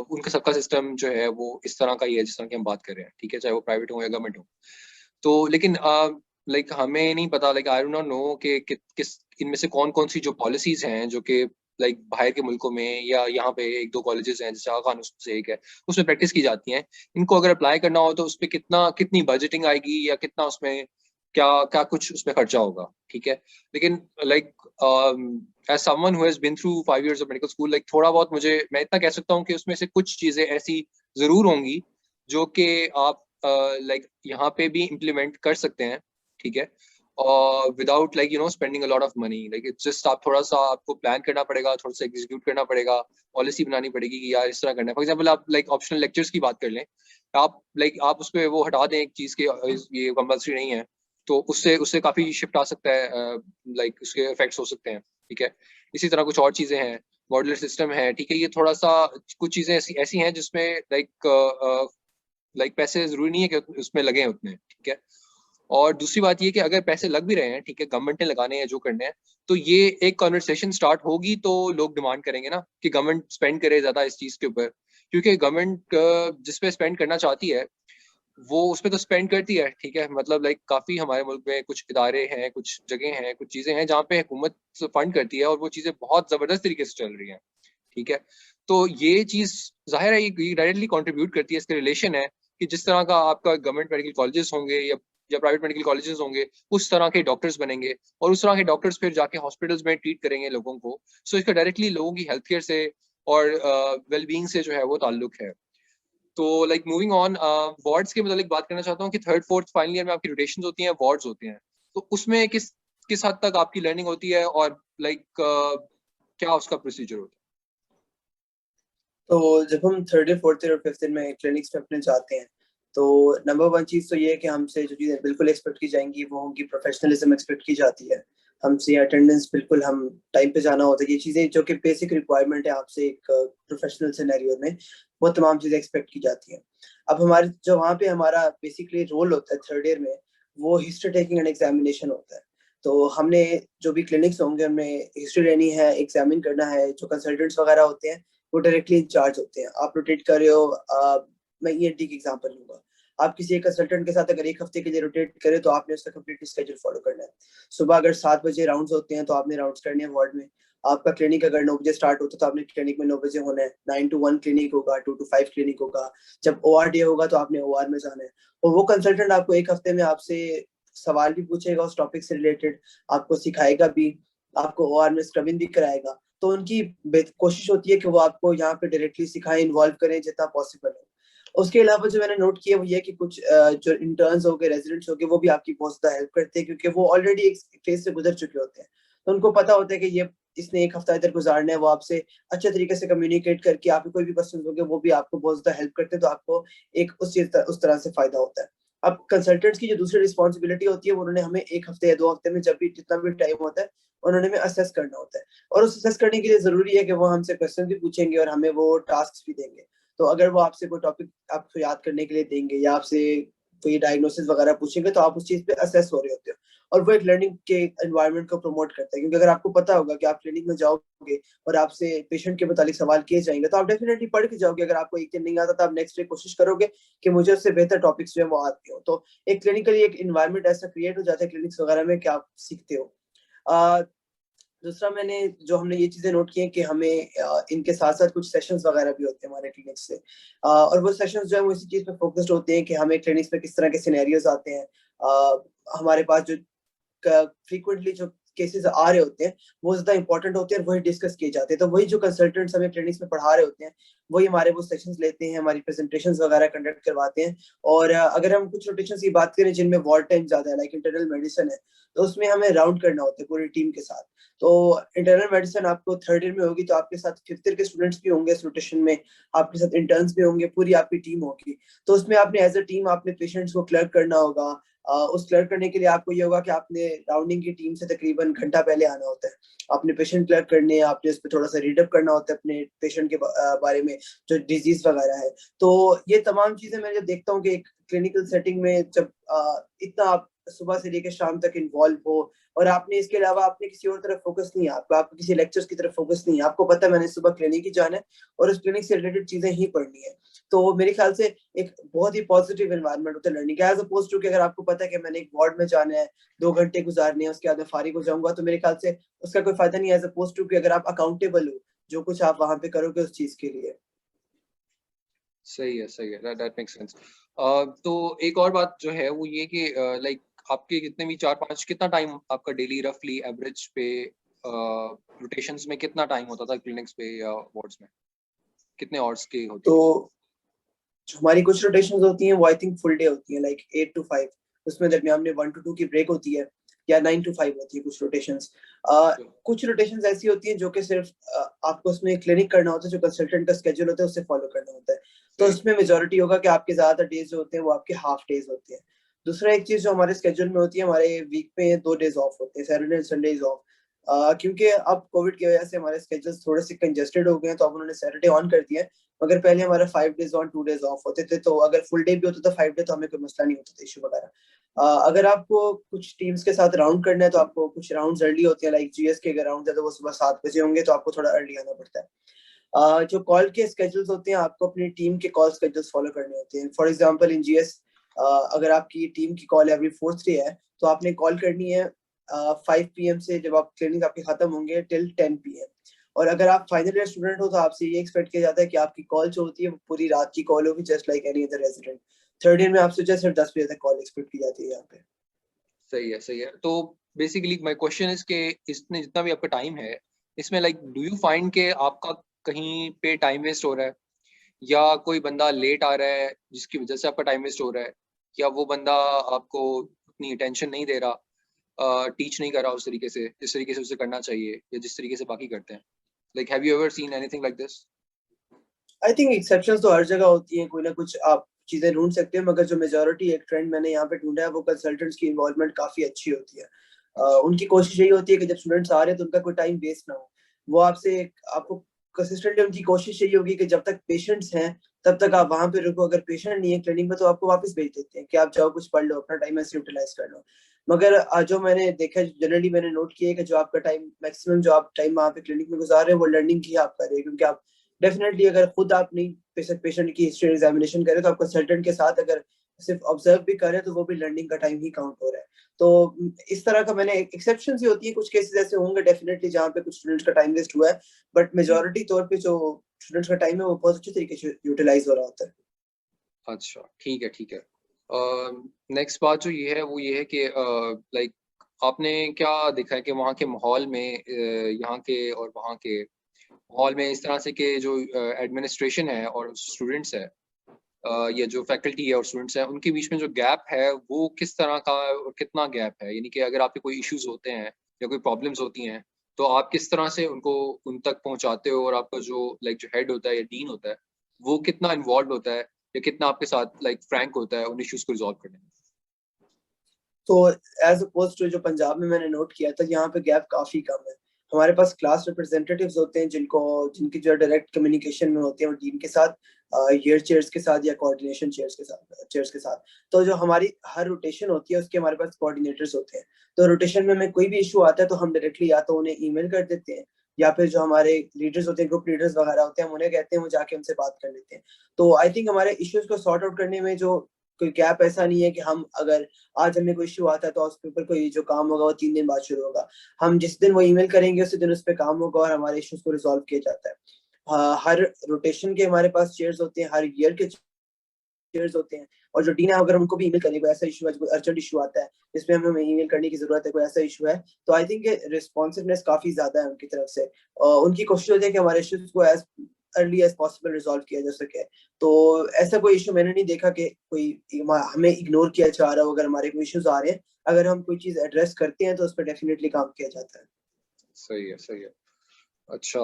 उनका सबका सिस्टम जो है वो इस तरह का ही है जिस तरह की हम बात कर रहे हैं, ठीक है, चाहे वो प्राइवेट हो या गवर्नमेंट हो। तो लेकिन लाइक हमें नहीं पता, लाइक आई डोंट नो कि किस इनमें से कौन कौन सी जो पॉलिसीज हैं जो कि लाइक बाहर के मुल्कों में या यहाँ पे एक दो कॉलेजेस हैं जैसे आगा खान उससे एक है, उसमें प्रैक्टिस की जाती हैं। इनको अगर अप्लाई करना हो तो उस पर कितनी बजटिंग आएगी या कितना उसमें क्या क्या कुछ उसमें खर्चा होगा, ठीक है। लेकिन like as someone who has been through 5 years of medical school, like थोड़ा बहुत मुझे मैं इतना कह सकता हूँ कि उसमें से कुछ चीजें ऐसी जरूर होंगी जो कि आप लाइक यहाँ पे भी इम्प्लीमेंट कर सकते हैं, ठीक है। और without like spending a lot of money, like it's just आप थोड़ा सा आपको प्लान करना पड़ेगा, थोड़ा सा एग्जीक्यूट करना पड़ेगा, पॉलिसी बनानी पड़ेगी कि यार इस तरह करना है। फॉर एग्जाम्पल आप लाइक ऑप्शनल लेक्चर्स की बात कर लें, आप लाइक आप उस पर वो हटा दें एक चीज के ये कंपल्सरी नहीं है, तो उससे उससे काफी शिफ्ट आ सकता है, लाइक उसके इफेक्ट्स हो सकते हैं, ठीक है। इसी तरह कुछ और चीजें हैं, मॉड्यूलर सिस्टम है, ठीक है। ये थोड़ा सा कुछ चीजें ऐसी ऐसी हैं जिसमें लाइक पैसे जरूरी नहीं है कि उसमें लगे हैं उतने, ठीक है। और दूसरी बात ये कि अगर पैसे लग भी रहे हैं, ठीक है, गवर्नमेंट ने लगाने हैं जो करने हैं, तो ये एक कॉन्वर्सेशन स्टार्ट होगी तो लोग डिमांड करेंगे ना कि गवर्नमेंट स्पेंड करे ज्यादा इस चीज के ऊपर, क्योंकि गवर्नमेंट जिस पे स्पेंड करना चाहती है वो उस पर तो स्पेंड करती है, ठीक है। मतलब लाइक काफी हमारे मुल्क में कुछ इदारे हैं, कुछ जगह हैं, कुछ चीजें हैं जहाँ पे हुकूमत फंड करती है और वो चीजें बहुत जबरदस्त तरीके से चल रही हैं, ठीक है। तो ये चीज जाहिर है ये डायरेक्टली कंट्रीब्यूट करती है, इसके रिलेशन है कि जिस तरह का आपका गवर्नमेंट मेडिकल कॉलेजेस होंगे या प्राइवेट मेडिकल कॉलेजेस होंगे, उस तरह के डॉक्टर्स बनेंगे और उस तरह के डॉक्टर्स फिर जाके हॉस्पिटल्स में ट्रीट करेंगे लोगों को। सो इसका डायरेक्टली लोगों की हेल्थ केयर से और वेलबींग से जो है वो ताल्लुक है। तो लाइक मूविंग ऑन, वार्ड्स के मतलब बात करना चाहता हूँ कि थर्ड फोर्थ फाइनल ईयर में आपकी रोटेशन होती हैं, वार्ड्स होते हैं, तो उसमें किस किस हद तक आपकी लर्निंग होती है और लाइक क्या उसका प्रोसीजर होता है। तो जब हम थर्ड ईयर, फोर्थ ईयर और फिफ्थ ईयर में क्लिनिक्स में अपने जाते हैं तो नंबर वन चीज तो ये है कि हमसे जो चीज़ें बिल्कुल एक्सपेक्ट की जाएंगी वो होंगी, प्रोफेशनलिज्म एक्सपेक्ट की जाती है हमसे, अटेंडेंस बिल्कुल हम टाइम पे जाना होता है। ये चीज़ें जो कि बेसिक रिक्वायरमेंट है आपसे एक प्रोफेशनल सिनेरियो में, वो तमाम चीज़ें एक्सपेक्ट की जाती हैं। अब हमारे जो वहाँ पे हमारा बेसिकली रोल होता है थर्ड ईयर में, वो हिस्ट्री टेकिंग एंड एग्जामिनेशन होता है। तो हमने जो भी क्लिनिक्स होंगे हमें हिस्ट्री लेनी है, एग्जामिन करना है। जो कंसल्टेंट्स वगैरह होते हैं वो डायरेक्टली इंचार्ज होते हैं। आप रोटेट कर रहे हो, मैं ईएनटी की एग्जांपल लूंगा। आप किसी एक कंसल्टेंट के साथ अगर 1 हफ्ते के लिए रोटेट करें तो आपने उसका कंप्लीटली स्केड्यूल फॉलो करना है। सुबह अगर 7 बजे राउंड्स होते हैं तो आपने राउंड्स करने हैं वार्ड में। आपका क्लिनिक अगर 9 बजे स्टार्ट होता है तो आपने क्लिनिक में 9 बजे होना है। 9 to 1 क्लिनिक होगा, 2 to 5 क्लिनिक होगा। जब ओआर डे होगा तो आपने ओआर में जाना है और वो कंसल्टेंट आपको 1 हफ्ते में आपसे सवाल भी पूछेगा उस टॉपिक से रिलेटेड, आपको सिखाएगा भी, आपको ओआर में स्क्रबिंग भी कराएगा। तो उनकी कोशिश होती है कि वो आपको यहाँ पे डायरेक्टली सिखाएं, इन्वॉल्व करें जितना पॉसिबल है। उसके अलावा जो मैंने नोट किया वो ये कि कुछ जो इंटर्न्स हो गए, रेजिडेंट्स हो गए, वो भी आपकी बहुत ज्यादा हेल्प करते हैं क्योंकि वो ऑलरेडी एक फेज से गुजर चुके होते हैं। तो उनको पता होता है कि ये इसने 1 हफ्ता इधर गुजारना है, वो आपसे अच्छे तरीके से कम्युनिकेट करके आपके कोई भी क्वेश्चन होंगे वो भी आपको बहुत ज्यादा हेल्प करते हैं, तो आपको एक उस तरह से फायदा होता है। अब कंसल्टेंट्स की जो दूसरी रिस्पॉन्सिबिलिटी होती है वो उन्होंने हमें 1 हफ्ते या 2 हफ्ते में जब भी जितना भी टाइम होता है उन्होंने हमें असेस करना होता है और उस असेस करने के लिए जरूरी है कि वो हमसे क्वेश्चन भी पूछेंगे और हमें वो टास्क भी देंगे। तो अगर वो आपसे कोई टॉपिक आपको याद करने के लिए देंगे या आपसे कोई डायग्नोसिस वगैरह पूछेंगे तो आप उस चीज पे असेस हो रहे होते हो, और वो एक लर्निंग के एनवायरनमेंट को प्रमोट करता है। क्योंकि अगर आपको पता होगा कि आप क्लिनिक में जाओगे और आपसे पेशेंट के मुतालिक सवाल किए जाएंगे तो आप डेफिनेटली पढ़ के जाओगे। अगर आपको एक दिन नहीं आता तो आप नेक्स्ट डे कोशिश करोगे कि मुझे उससे बेहतर टॉपिक्स जो है वो आते हो। तो एक क्लिनिकली एक इन्वायरमेंट ऐसा क्रिएट हो जाता है क्लिनिक्स वगैरह में कि आप सीखते हो। दूसरा मैंने जो हमने ये चीजें नोट की हैं कि हमें इनके साथ साथ कुछ सेशंस वगैरह भी होते हैं हमारे क्लिनिक से, और वो सेशंस जो है वो इसी चीज पे फोकस्ड होते हैं कि हमें क्लिनिक्स में किस तरह के सिनेरियोज आते हैं। हमारे पास जो फ्रीक्वेंटली जो केसेस आ रहे होते हैं वो ज्यादा इंपॉर्टेंट होते हैं और वही डिस्कस किए जाते हैं। तो वही जो कंसल्टेंट्स हमें क्लिनिक्स में पढ़ा रहे होते हैं वही हमारे वो सेशंस लेते हैं, हमारी प्रेजेंटेशंस वगैरह कंडक्ट करवाते हैं। और अगर हम कुछ रोटेशंस की बात करें जिनमें वार्ड टाइम ज्यादा है, लाइक इंटरनल मेडिसिन है, तो उसमें हमें राउंड करना होता है पूरी टीम के साथ। तो इंटरनल मेडिसिन आपको थर्ड ईयर में होगी तो आपके साथ फिफ्थ ईयर के स्टूडेंट्स भी होंगे इस रोटेशन में, आपके साथ इंटर्न्स भी होंगे, पूरी आपकी टीम होगी। तो उसमें आपने एज अ टीम आपने पेशेंट्स को क्लियर करना होगा। उस क्लियर करने के लिए आपको ये होगा कि आपने राउंडिंग की टीम से तकरीबन घंटा पहले आना होता है। आपने पेशेंट क्लियर करने हैं, आपने उस पर थोड़ा सा रीडअप करना होता है अपने पेशेंट के बारे में जो डिजीज वगैरह है। तो ये तमाम चीजें मैं जब देखता हूँ कि एक क्लिनिकल सेटिंग में जब इतना आप सुबह से लेकर शाम तक इन्वॉल्व हो और आपने इसके अलावा आपने किसी और तरफ फोकस नहीं है, आपको किसी लेक्चर्स की तरफ फोकस नहीं है, आपको पता है मैंने सुबह क्लिनिक ही जाना है और उस क्लिनिक से रिलेटेड चीजें ही पढ़नी है, तो मेरे ख्याल से एक बहुत ही पॉजिटिव एनवायरनमेंट होता है लर्निंग का। एज अपोज टू कि अगर आपको पता है कि मैंने एक वार्ड में जाना है, 2 घंटे गुजारने हैं, उसके बाद मैं फारिग हो जाऊंगा, तो मेरे ख्याल से उसका कोई फायदा नहीं है। एज अपोज टू कि अगर आप अकाउंटेबल हो जो कुछ आप वहां पे करोगे उस चीज के लिए। सही है, सही है, दैट मेक्स सेंस। तो एक और बात जो है वो ये कि लाइक आपके जितने भी 4-5 कितना टाइम आपका डेली रफली एवरेज पे रोटेशंस में कितना टाइम होता था क्लिनिक्स पे या वार्ड्स में, कितने आवर्स की होती तो थी? जो हमारी कुछ रोटेशंस होती हैं वो आई थिंक फुल डे होती हैं, लाइक 8 to 5। उसमें दरमियान में 1 to 2 की ब्रेक होती है, या 9 to 5 होती है कुछ रोटेशंस। कुछ रोटेशंस ऐसी होती हैं जो कि सिर्फ आपको उसमें क्लिनिक करना होता है, जो कंसल्टेंट का स्केड्यूल होता है उससे फॉलो करना होता है। तो सही। उसमें मेजोरिटी होगा कि आपके ज्यादातर डेज जो होते हैं वो आपके हाफ डेज होते हैं। दूसरा एक चीज जो हमारे स्केड्यूल में होती है, हमारे वीक में 2 डेज ऑफ होते हैं, Saturday and Sunday is of. क्योंकि अब कोविड की वजह से हमारे स्केड्यूल्स थोड़े से कंजेस्टेड हो गए हैं तो अब उन्होंने सैटरडे ऑन कर दिया है। मगर पहले हमारा 5 डेज ऑन 2 डेज ऑफ होते थे, तो अगर फुल डे भी होता था 5 डे तो हमें कोई मसला नहीं होता था, इशू वगैरह। अगर आपको कुछ टीम्स के साथ राउंड करना है तो आपको कुछ राउंड्स अर्ली होते हैं, लाइक जीएस के अगर राउंड है तो वो सुबह 7 बजे होंगे तो आपको थोड़ा अर्ली आना पड़ता है। जो कॉल के स्केड्यूल्स होते हैं आपको अपनी टीम के कॉल स्केड्यूल्स फॉलो करने होते हैं। फॉर एग्जांपल इन जीएस अगर आपकी टीम की कॉल एवरी फोर्थ डे है तो आपने कॉल करनी है 5 PM से, जब आप क्लिनिक आपके खत्म होंगे, टिल 10 PM। और अगर आप फाइनल ईयर स्टूडेंट हो तो आपसे ये एक्सपेक्ट किया जाता है कि आपकी कॉल जो होती है वो पूरी रात की कॉल होगी, just like any other resident. Third year में आपसे जो है सिर्फ 10 बजे तक कॉल एक्सपेक्ट की जाती है यहाँ पे। सही है, सही है। तो बेसिकली माय क्वेश्चन इज कि इसमें जितना भी आपका टाइम है इसमें लाइक डू यू फाइंड के आपका कहीं पे टाइम वेस्ट हो रहा है, या कोई बंदा लेट आ रहा है जिसकी वजह से आपका टाइम वेस्ट हो रहा है, या वो बंदा आपको उतनी अटेंशन नहीं दे रहा, टीच नहीं कर रहा उस तरीके से जिस तरीके से उसे करना चाहिए या जिस तरीके से बाकी करते हैं? Like have you ever seen anything like this? I think exceptions तो हर जगह होती हैं, कोई ना कुछ आप चीजें ढूंढ सकते हैं, मगर जो मेजोरिटी एक ट्रेंड मैंने यहाँ पे ढूंढा है वो कंसल्टेंट्स की इन्वॉल्वमेंट काफी अच्छी होती है। अच्छा। उनकी कोशिश यही होती है कि जब स्टूडेंट्स आ रहे हैं तो उनका कोई टाइम वेस्ट ना हो। वो आपसे आपको कंसिस्टेंटली उनकी कोशिश यही होगी कि जब तक पेशेंट्स हैं तब तक आप वहां पे रुको, अगर पेशेंट नहीं है क्लिनिक में तो आपको वापस भेज देते हैं कि आप जाओ कुछ पढ़ लो, अपना टाइम ऐसे यूटिलाइज कर लो। मगर जो मैंने देखा, जनरली मैंने नोट किया है कि जो आपका टाइम मैक्सिमम जो आप टाइम वहाँ पे क्लिनिक में गुजार रहे हैं वो लर्निंग की आप कर रहे हैं। क्योंकि आप डेफिनेटली अगर खुद आप नहीं पेशेंट की हिस्ट्री एग्जामिनेशन करें तो आप कंसल्टेंट के साथ अगर सिर्फ ऑब्जर्व भी करें तो वो भी लर्निंग का टाइम ही काउंट हो रहा है। तो इस तरह का मैंने एक्सेप्शन ही होती है, कुछ केसेस ऐसे होंगे डेफिनेटली जहाँ पे कुछ स्टूडेंट्स का टाइम वेस्ट हुआ है, बट मेजोरिटी तौर पे जो स्टूडेंट्स का टाइम है वो बहुत अच्छे तरीके से यूटिलाइज हो रहा होता है। अच्छा, ठीक है, ठीक है। नेक्स्ट बात जो ये है वो ये है कि लाइक आपने क्या देखा है कि वहाँ के माहौल में यहाँ के और वहाँ के माहौल में इस तरह से कि जो एडमिनिस्ट्रेशन है और स्टूडेंट्स है, या जो फैकल्टी है और स्टूडेंट्स हैं उनके बीच में जो गैप है वो किस तरह का और कितना गैप है? यानी कि अगर आपके कोई इश्यूज होते हैं या कोई प्रॉब्लम्स होती हैं तो आप किस तरह से उनको उन तक पहुंचाते हो, और आपका जो लाइक जो हेड होता है या डीन होता है वो कितना इन्वॉल्व होता है या कितना आपके साथ लाइक फ्रैंक होता है उन इश्यूज को रिजॉल्व करने में? तो एज अपोज टू जो पंजाब में मैंने नोट किया था, यहाँ पे गैप काफी कम है। हमारे पास क्लास रिप्रेजेंटेटिव्स होते हैं जिनकी जो डायरेक्ट कम्युनिकेशन में होते हैं वो डीन के साथ, ईयर चेयर्स के साथ या कोऑर्डिनेशन चेयर्स के साथ। तो जो हमारी हर रोटेशन होती है उसके हमारे पास कोऑर्डिनेटर्स होते हैं। तो रोटेशन में हमें कोई भी इशू आता है तो हम डायरेक्टली या तो उन्हें ईमेल कर देते हैं, या फिर जो हमारे लीडर्स होते हैं, ग्रुप लीडर्स वगैरह होते हैं, हम उन्हें कहते हैं, वो जाके उनसे बात कर लेते हैं। तो आई थिंक हमारे इश्यूज को सॉर्ट आउट करने में जो कोई गैप ऐसा नहीं है कि हम अगर आज हमें कोई इश्यू आता है तो उसके ऊपर कोई जो काम होगा वो 3 दिन बाद शुरू होगा। हम जिस दिन वो ईमेल करेंगे उसी दिन उस पर काम होगा और हमारे इश्यूज को रिजॉल्व किया जाता है। हर रोटेशन के हमारे पास चेयर्स होते हैं, हर ईयर के चेयर्स होते हैं, और जो डीन है अगर उनको भी ईमेल करने को ऐसा इशू है, कोई अर्जेंट इशू आता है जिसमें हमें ईमेल करने की जरूरत है, कोई ऐसा इशू है, तो आई थिंक रिस्पॉन्सिवनेस काफी ज्यादा है उनकी तरफ से। उनकी कोशिश होती है कि हमारे इश्यूज को as early as possible resolve किया जा सके। तो ऐसा कोई इशू मैंने नहीं देखा कि कोई हमें इग्नोर किया जा रहा हो। अगर हमारे कोई इश्यूज आ रहे हैं, अगर हम कोई चीज एड्रेस करते हैं तो उस पर डेफिनेटली काम किया जाता है। सही है, सही है। अच्छा,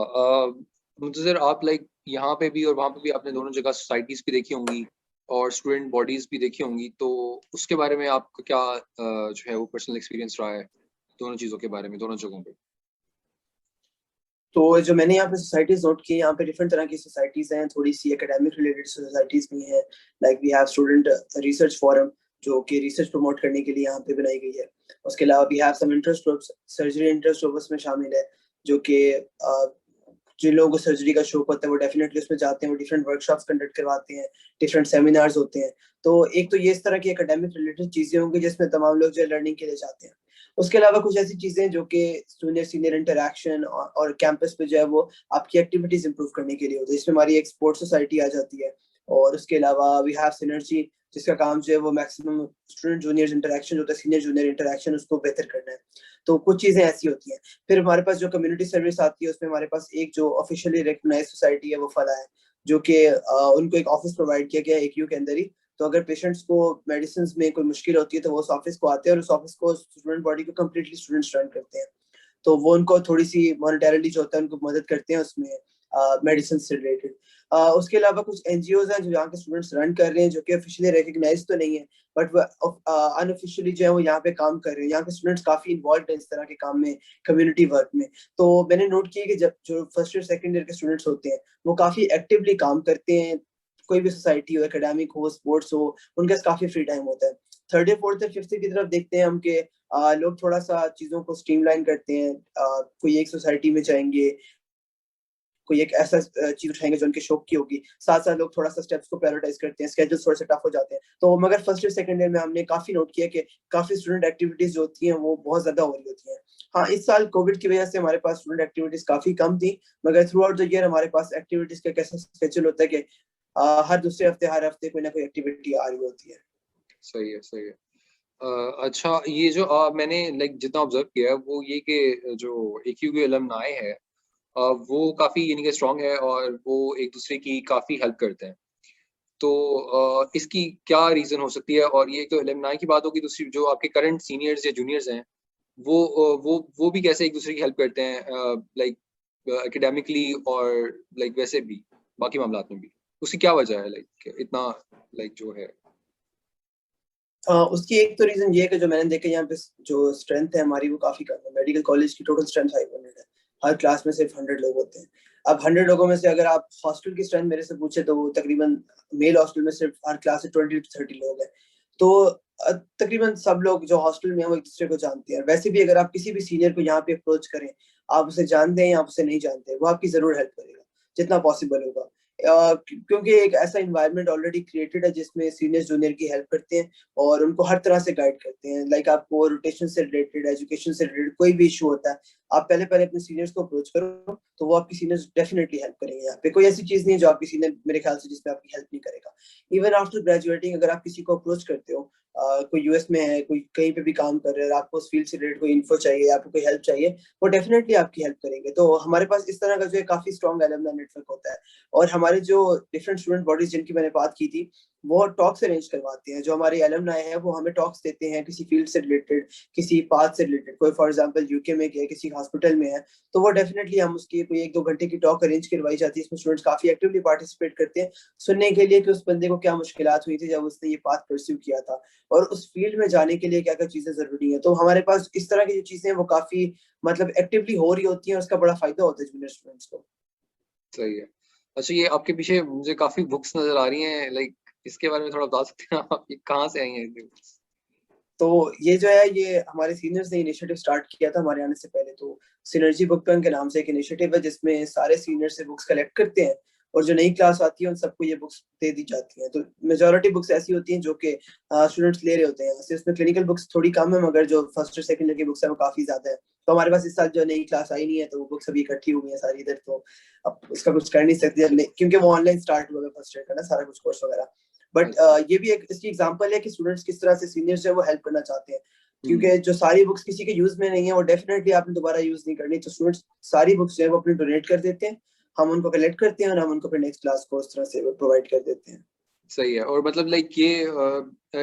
मुंतज़िर, आप लाइक यहाँ पे भी और वहाँ पे भी आपने दोनों जगह सोसाइटीज भी देखी होंगी और स्टूडेंट बॉडीज भी देखी होंगी, तो उसके बारे में आपका क्या जो है वो पर्सनल एक्सपीरियंस रहा है दोनों चीज़ों के बारे में, दोनों जगहों पे? तो जो मैंने यहाँ पे सोसाइटीज नोट की, यहाँ पे डिफरेंट तरह की सोसाइटीज हैं, थोड़ी सी एकेडमिक रिलेटेड सोसाइटीज भी हैं। Like we have student research forum जो कि रिसर्च प्रमोट करने के लिए यहाँ पे बनाई गई है। उसके अलावा we have some interest groups, surgery interest group उसमें शामिल है, जो कि जिन लोगों को सर्जरी का शौक होता है वो डेफिनेटली उसमें जाते हैं, वो डिफरेंट वर्कशॉप्स कंडक्ट करवाते हैं, डिफरेंट सेमिनार्स होते हैं। तो एक तो ये इस तरह की एकेडमिक रिलेटेड चीजें होंगी जिसमें तमाम लोग जो है लर्निंग के लिए जाते हैं। उसके अलावा कुछ ऐसी चीजें जो कि जूनियर सीनियर इंटरेक्शन और कैंपस पे जो है वो आपकी एक्टिविटीज इंप्रूव करने के लिए होती है। इसमें हमारी एक स्पोर्ट्स सोसाइटी आ जाती है, और उसके अलावा वी हैव सिनर्जी जिसका काम जो है वो मैक्सिमम स्टूडेंट जूनियर इंटरेक्शन जो होता है, सीनियर जूनियर इंटरेक्शन उसको बेहतर करना है। तो कुछ चीजें ऐसी होती हैं। फिर हमारे पास जो कम्युनिटी सर्विस आती है उसमें हमारे पास एक जो ऑफिशियली रिकॉग्नाइज्ड सोसाइटी है वो फला है, जो कि उनको एक ऑफिस प्रोवाइड किया गया है AQU के अंदर ही। तो अगर पेशेंट्स को मेडिसिन में कोई मुश्किल होती है तो वो उस ऑफिस को आते हैं, और उस ऑफिस को स्टूडेंट बॉडी को कम्प्लीटली स्टूडेंट्स रन करते हैं। तो वो उनको थोड़ी सी मॉनिटरली जो होता है उनको मदद करते हैं उसमें मेडिसिन से रिलेटेड। उसके अलावा कुछ एनजीओज हैं जो यहाँ के स्टूडेंट्स रन कर रहे हैं, जो कि ऑफिशियली रिकॉग्नाइज तो नहीं है, बट वो अनऑफिशियली जो है वो यहाँ पे काम कर रहे हैं। यहाँ के स्टूडेंट्स काफी इन्वॉल्व हैं इस तरह के काम में, कम्युनिटी वर्क में। तो मैंने नोट किया कि जब जो फर्स्ट ईयर सेकंड ईयर के स्टूडेंट्स होते हैं वो काफी एक्टिवली काम करते हैं। कोई भी सोसाइटी हो, एकेडमिक हो, स्पोर्ट्स हो, उनके पास काफी फ्री टाइम होता है। Third year fourth year fifth year की तरफ देखते हैं हम कि लोग थोड़ा सा चीजों को स्ट्रीमलाइन करते हैं। कोई एक सोसाइटी में जाएंगे, कोई एक ऐसा चीज उठाएंगे जो उनके शौक की होगी, साथ साथ लोग थोड़ा सा स्टेप्स को प्रायोरिटाइज करते हैं, स्केड्यूल थोड़े से टफ हो जाते हैं। तो मगर फर्स्ट ईयर सेकंड ईयर में हमने काफी नोट किया कि काफी स्टूडेंट एक्टिविटीज जो होती हैं वो बहुत ज्यादा हो रही होती हैं। हाँ, इस साल कोविड की वजह से हमारे पास स्टूडेंट एक्टिविटीज काफी कम थी, मगर थ्रू आउट द ईयर हमारे पास एक्टिविटीज का कैसा स्केड्यूल होता है कि हर दूसरे हफ्ते हर हफ्ते कोई ना कोई एक्टिविटी आ रही होती है। सही है, सही है। अच्छा, ये जो मैंने लाइक जितना ऑब्जर्व किया है वो ये कि जो AQU के अलमनाई है, वो काफ़ी यानी कि स्ट्रॉन्ग है और वो एक दूसरे की काफ़ी हेल्प करते हैं। तो इसकी क्या रीज़न हो सकती है? और ये तो अलमनाई की बात होगी, दूसरी जो आपके करंट सीनियर्स या जूनियर्स हैं, वो भी कैसे एक दूसरे की हेल्प करते हैं, लाइक एकेडमिकली और लाइक वैसे भी बाकी मामलात में भी? उसकी क्या वजह है, लाइक इतना लाइक जो है? उसकी एक तो रीजन ये है कि जो मैंने देखा यहाँ पे जो स्ट्रेंथ है हमारी वो काफी कम है। मेडिकल कॉलेज की टोटल स्ट्रेंथ 500 है, हर क्लास में सिर्फ 100 लोग होते हैं। अब 100 लोगों में से अगर आप हॉस्टल की स्ट्रेंथ मेरे से पूछे तो वो तकरीबन मेल हॉस्टल में सिर्फ हर क्लास से 20 to 30 लोग हैं। तो तकरीबन सब लोग जो हॉस्टल में हैं वो एक दूसरे को जानते हैं। वैसे भी अगर आप किसी भी सीनियर को यहाँ पे अप्रोच करें, आप उसे जानते हैं या आप उसे नहीं जानते, वो आपकी जरूर हेल्प करेगा जितना पॉसिबल होगा। क्योंकि एक ऐसा इन्वायरमेंट ऑलरेडी क्रिएटेड है जिसमें सीनियर जूनियर की हेल्प करते हैं और उनको हर तरह से गाइड करते हैं। लाइक आपको रोटेशन से रिलेटेड, एजुकेशन से रिलेटेड कोई भी इशू होता है, आप पहले पहले अपने सीनियर्स को अप्रोच करो तो वो आपकी सीनियर्स डेफिनेटली हेल्प करेंगे। यहाँ पे कोई ऐसी चीज नहीं है जो आपकी सीनियर मेरे ख्याल से जिसमें आपकी हेल्प नहीं करेगा। इवन आफ्टर ग्रेजुएटिंग अगर आप किसी को अप्रोच करते हो, कोई यूएस में है, कोई कहीं पे भी काम कर रहे हैं, आपको उस फील्ड से रिलेटेड कोई इन्फो चाहिए, आपको कोई हेल्प चाहिए, वो डेफिनेटली आपकी हेल्प करेंगे। तो हमारे पास इस तरह का जो है काफी स्ट्रॉन्ग एलुमनाई नेटवर्क होता है। और हमारे जो डिफरेंट स्टूडेंट बॉडीज जिनकी मैंने बात की थी, वो टॉक्स अरेंज करवाते हैं। जो हमारे एलुमनाई है वो हमें टॉक्स देते हैं किसी फील्ड से रिलेटेड, किसी पाथ से रिलेटेड। कोई फॉर एग्जांपल यूके में गया, किसी हॉस्पिटल में है, तो वो डेफिनेटली हम उसकी कोई 1-2 घंटे की टॉक अरेंज करवाई जाती है, इसमें स्टूडेंट्स काफी एक्टिवली पार्टिसिपेट करते हैं सुनने के लिए कि उस बंदे को क्या मुश्किलात हुई थी जब उसने ये पाथ परस्यू किया था, और उस फील्ड में जाने के लिए क्या क्या चीजें जरूरी है। तो हमारे पास इस तरह की जो चीजें हैं वो काफी मतलब एक्टिवली हो रही होती हैं, और उसका बड़ा फायदा होता है जूनियर स्टूडेंट्स को। सही है। अच्छा, ये आपके पीछे मुझे काफी बुक्स नजर आ रही हैं, लाइक इसके बारे में थोड़ा बता सकते हैं आप, ये कहाँ से आई हैं ये बुक्स? तो ये जो है ये हमारे सीनियर्स ने इनिशिएटिव स्टार्ट किया था हमारे आने से पहले। तो सिनर्जी बुक बैंक के नाम से एक इनिशिएटिव है जिसमें सारे सीनियर से बुक्स कलेक्ट करते हैं, और जो नई क्लास आती है उन सबको ये बुक्स दे दी जाती हैं। तो मेजोरिटी बुक्स ऐसी होती हैं जो कि स्टूडेंट्स ले रहे होते हैं यहाँ से। उसमें क्लिनिकल बुक्स थोड़ी कम है, मगर जो फर्स्ट और सेकंड ईयर की बुक्स है वो काफी ज्यादा है। तो हमारे पास इस साल जो नई क्लास आई नहीं है, तो वो बुक्स अभी इकट्ठी हुई है सारी इधर। तो अब उसका कुछ कर नहीं सकते क्योंकि वो ऑनलाइन स्टार्ट हुआ है फर्स्ट ईयर का ना सारा कुछ कोर्स वगैरह। बट अच्छा। ये भी एक इसकी एग्जांपल है कि स्टूडेंट्स किस तरह से सीनियर्स जो है वो हेल्प करना चाहते हैं, हम्म। क्योंकि जो सारी बुक्स किसी के यूज में नहीं है वो डेफिनेटली आपने दोबारा यूज नहीं करनी। तो स्टूडेंट्स सारी बुक्स जो है वो अपने डोनेट कर देते हैं, हम उनको कलेक्ट करते हैं और हम उनको फिर नेक्स्ट क्लास को उस तरह से प्रोवाइड कर देते हैं। सही है। और मतलब लाइक ये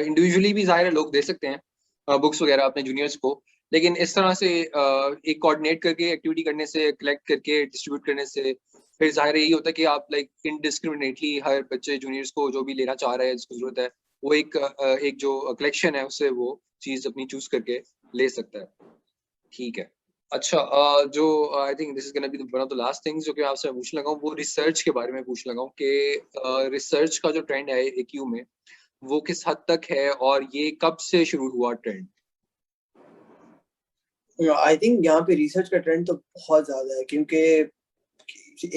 इंडिविजुअली भी जाहिर है लोग दे सकते हैं बुक्स वगैरह अपने जूनियर्स को, लेकिन इस तरह से एक कोऑर्डिनेट करके एक्टिविटी करने से, कलेक्ट करके डिस्ट्रीब्यूट करने से, फिर जाहिर है यही होता है कि आप लाइक इनडिस्क्रिमिनेटली हर बच्चे जूनियर्स को जो भी लेना चाह रहा है, जिसको जरूरत है, वो एक जो कलेक्शन है उससे वो चीज अपनी चूज करके ले सकता है। ठीक है। अच्छा, जो I think this is gonna be one of the last things जो कि मैं आपसे पूछने लगा हूँ, वो रिसर्च के बारे में पूछने लगा हूँ कि रिसर्च का जो ट्रेंड है AQ में, वो किस हद तक है और ये कब से शुरू हुआ ट्रेंड? आई थिंक यहाँ पे रिसर्च का ट्रेंड तो बहुत ज्यादा है, क्योंकि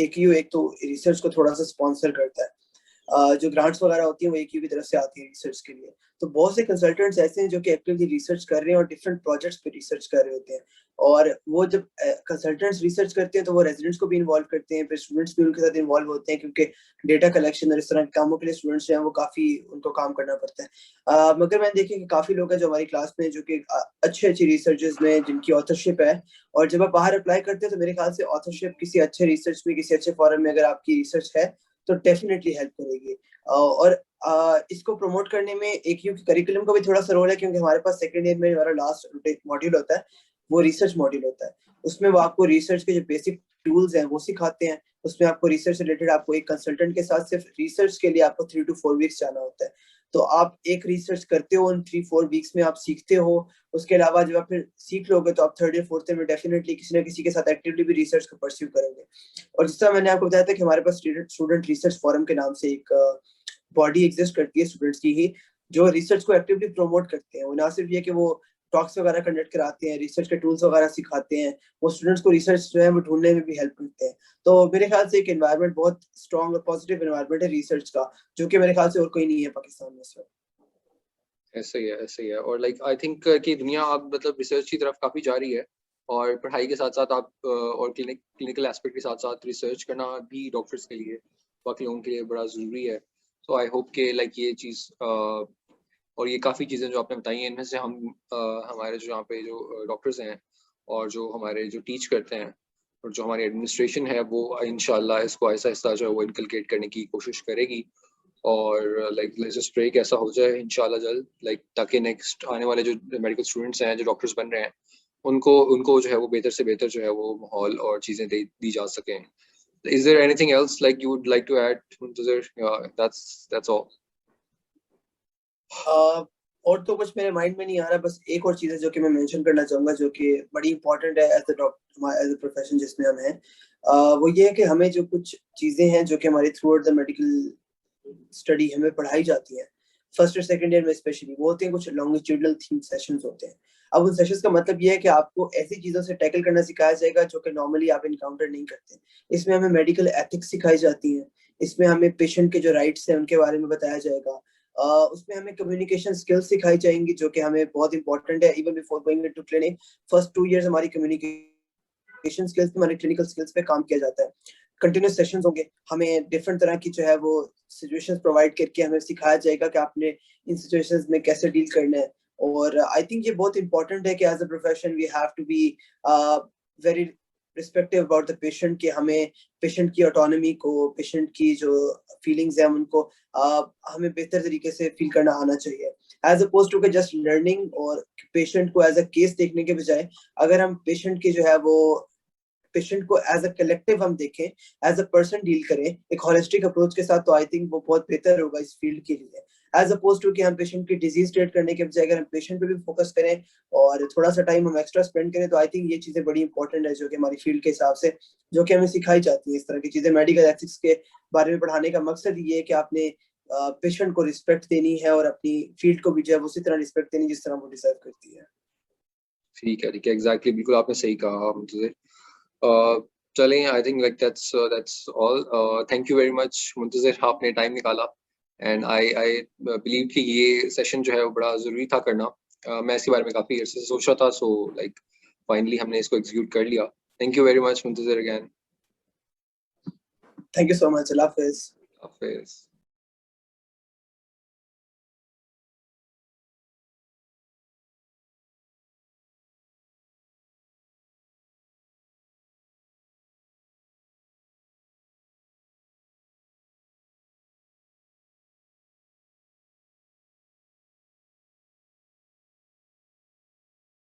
AQ एक तो रिसर्च को थोड़ा सा स्पॉन्सर करता है। जो ग्रांट्स वगैरह होती हैं वो AQ की तरफ से आती है रिसर्च के लिए। तो बहुत से कंसल्टेंट्स ऐसे हैं जो कि एक्टिवली रिसर्च कर रहे हैं और डिफरेंट प्रोजेक्ट्स पे रिसर्च कर रहे होते हैं। और वो जब कंसल्टेंट्स रिसर्च करते हैं तो वो रेजिडेंट्स को भी इन्वॉल्व करते हैं, फिर स्टूडेंट्स भी उनके साथ इन्वॉल्व होते हैं, क्योंकि डेटा कलेक्शन और इस तरह के कामों के लिए स्टूडेंट्स जो हैं वो काफी उनको काम करना पड़ता है। मगर मैंने देखा कि काफी लोग हैं जो हमारी क्लास में जो कि अच्छी अच्छी रिसर्चर्स में जिनकी ऑथरशिप है, और जब आप बाहर अप्लाई करते हैं तो मेरे ख्याल से ऑथरशिप किसी अच्छे रिसर्च में, किसी अच्छे फॉरम में अगर आपकी रिसर्च है तो डेफिनेटली हेल्प करेगी। और इसको प्रमोट करने में AQ के करिकुलम का भी थोड़ा सा रोल है, क्योंकि हमारे पास सेकंड ईयर में हमारा लास्ट मॉड्यूल होता है, वो रिसर्च मॉड्यूल होता है। उसमें वो आपको रिसर्च के जो बेसिक टूल्स हैं वो सिखाते हैं। उसमें आपको रिसर्च रिलेटेड आपको एक कंसल्टेंट के साथ सिर्फ रिसर्च के लिए आपको 3 to 4 वीक्स जाना होता है। तो आप एक रिसर्च करते हो, उन 3-4 वीक्स में आप सीखते हो। उसके अलावा जब आप फिर सीख लोगे तो आप थर्ड या फोर्थ में डेफिनेटली किसी ना किसी के साथ एक्टिवली भी रिसर्च को परस्यू करोगे। और जिस तरह मैंने आपको बताया था कि हमारे पास स्टूडेंट रिसर्च फोरम के नाम से एक बॉडी एग्जिस्ट करती है स्टूडेंट्स की ही, जो रिसर्च को एक्टिवली प्रमोट करते हैं। वो ना सिर्फ ये कि वो टॉक्स वगैरह कंडक्ट कराते हैं, रिसर्च के टूल्स वगैरह सिखाते हैं, वो स्टूडेंट्स को रिसर्च जो है वो ढूंढने में भी हेल्प करते हैं। तो मेरे ख्याल से एक एनवायरनमेंट बहुत स्ट्रॉन्ग और पॉजिटिव एनवायरनमेंट है रिसर्च का, जो कि मेरे ख्याल से और कोई नहीं है पाकिस्तान में इस वक्त। ऐसा ही है, ऐसा ही है। और लाइक आई थिंक कि दुनिया अब मतलब रिसर्च की तरफ काफी जा रही है, और पढ़ाई के साथ साथ आप और क्लिनिकल एस्पेक्ट के साथ साथ रिसर्च करना भी डॉक्टर्स के लिए, बाकी लोगों के लिए बड़ा ज़रूरी है। सो आई होप कि लाइक ये चीज़ और ये काफ़ी चीज़ें जो आपने बताई हैं, इनमें से हम हमारे जो यहाँ पे जो डॉक्टर्स हैं और जो हमारे जो टीच करते हैं और जो हमारी एडमिनिस्ट्रेशन है, वो इंशाल्लाह इसको आहिस्ता आहिस्ता जो है वो इनकलकेट करने की कोशिश करेगी। और लाइक लेट्स जस्ट प्रे कि ऐसा हो जाए इंशाल्लाह जल्द, लाइक ताकि नेक्स्ट आने वाले जो मेडिकल स्टूडेंट्स हैं, जो डॉक्टर्स बन रहे हैं, उनको उनको जो है वो बेहतर से बेहतर जो है वो माहौल और चीज़ें दी जा सकें। Is there anything else like you would like to add, Muntazir? That's all. और तो कुछ मेरे माइंड में नहीं आ रहा, बस एक और चीज है जो कि मैं मेंशन करना चाहूंगा, जो कि बड़ी इंपॉर्टेंट है as a doctor, as a profession जिसमें हम हैं। वो ये है कि हमें जो कुछ चीजें हैं जो कि हमारी through out the medical study हमें पढ़ाई जाती हैं, फर्स्ट और सेकंड ईयर में स्पेशली, वो होते हैं कुछ लॉन्गिट्यूडनल थीम सेशंस होते हैं। अब उन सेशंस का मतलब ये है कि आपको ऐसी चीजों से टैकल करना सिखाया जाएगा जो कि नॉर्मली आप इनकाउंटर नहीं करते। इसमें हमें मेडिकल एथिक्स सिखाई जाती हैं, इसमें हमें पेशेंट के जो राइट्स हैं उनके बारे में बताया जाएगा। उसमें हमें कम्युनिकेशन स्किल्स सिखाई जाएंगी जो कि हमें बहुत इंपॉर्टेंट है even before going into clinic. First 2 years हमारी कम्युनिकेशन स्किल्स पे, हमारे क्लिनिकल स्किल्स पे काम किया जाता है। कंटिन्यूस सेशंस होंगे, हमें डिफरेंट तरह की जो है वो सिचुएशंस प्रोवाइड करके हमें सिखाया जाएगा कि आपने इन सिचुएशंस में कैसे डील करना है। और आई थिंक ये बहुत इंपॉर्टेंट है कि as a profession we have to be very respective about the patient कि हमें पेशेंट की ऑटोनॉमी को, पेशेंट की जो फीलिंग्स हैं उनको हमें बेहतर तरीके से फील करना आना चाहिए, एज अपोज टू के जस्ट लर्निंग और पेशेंट को एज अ केस देखने के बजाय अगर हम पेशेंट की जो है वो पेशेंट को एज अ कलेक्टिव हम देखें, एज अ पर्सन डील करें एक होलिस्टिक अप्रोच के साथ, तो आई थिंक वो बहुत बेहतर होगा इस फील्ड के लिए, एज अपोज टू कि हम पेशेंट की डिजीज ट्रीट करने के बजाय अगर हम पेशेंट पे भी फोकस करें और थोड़ा सा टाइम हम एक्स्ट्रा स्पेंड करें, तो आई थिंक ये चीजें बड़ी इंपॉर्टेंट है जो कि हमारी फील्ड के हिसाब से जो कि हमें सिखाई जाती है। इस तरह की चीजें मेडिकल एथिक्स के बारे में पढ़ाने का मकसद ये है कि आपने पेशेंट को रिस्पेक्ट देनी है और अपनी फील्ड को भी जो है उसी तरह रिस्पेक्ट देनी जिस तरह वो डिजर्व करती है। ठीक है, एग्जैक्टली, बिल्कुल आपने सही कहा मुंतजिर। चलें, I think like that's all. Thank you very much Muntazir, आपने टाइम निकाला, एंड आई बिलीव कि ये सेशन जो है वो बड़ा ज़रूरी था करना। मैं इसके बारे में काफ़ी अर्से से सोच रहा था, सो लाइक फाइनली हमने इसको एग्जीक्यूट कर लिया। Thank you very much Muntazir again. Thank you so much. अल्लाह हाफिज़। हाफिज़।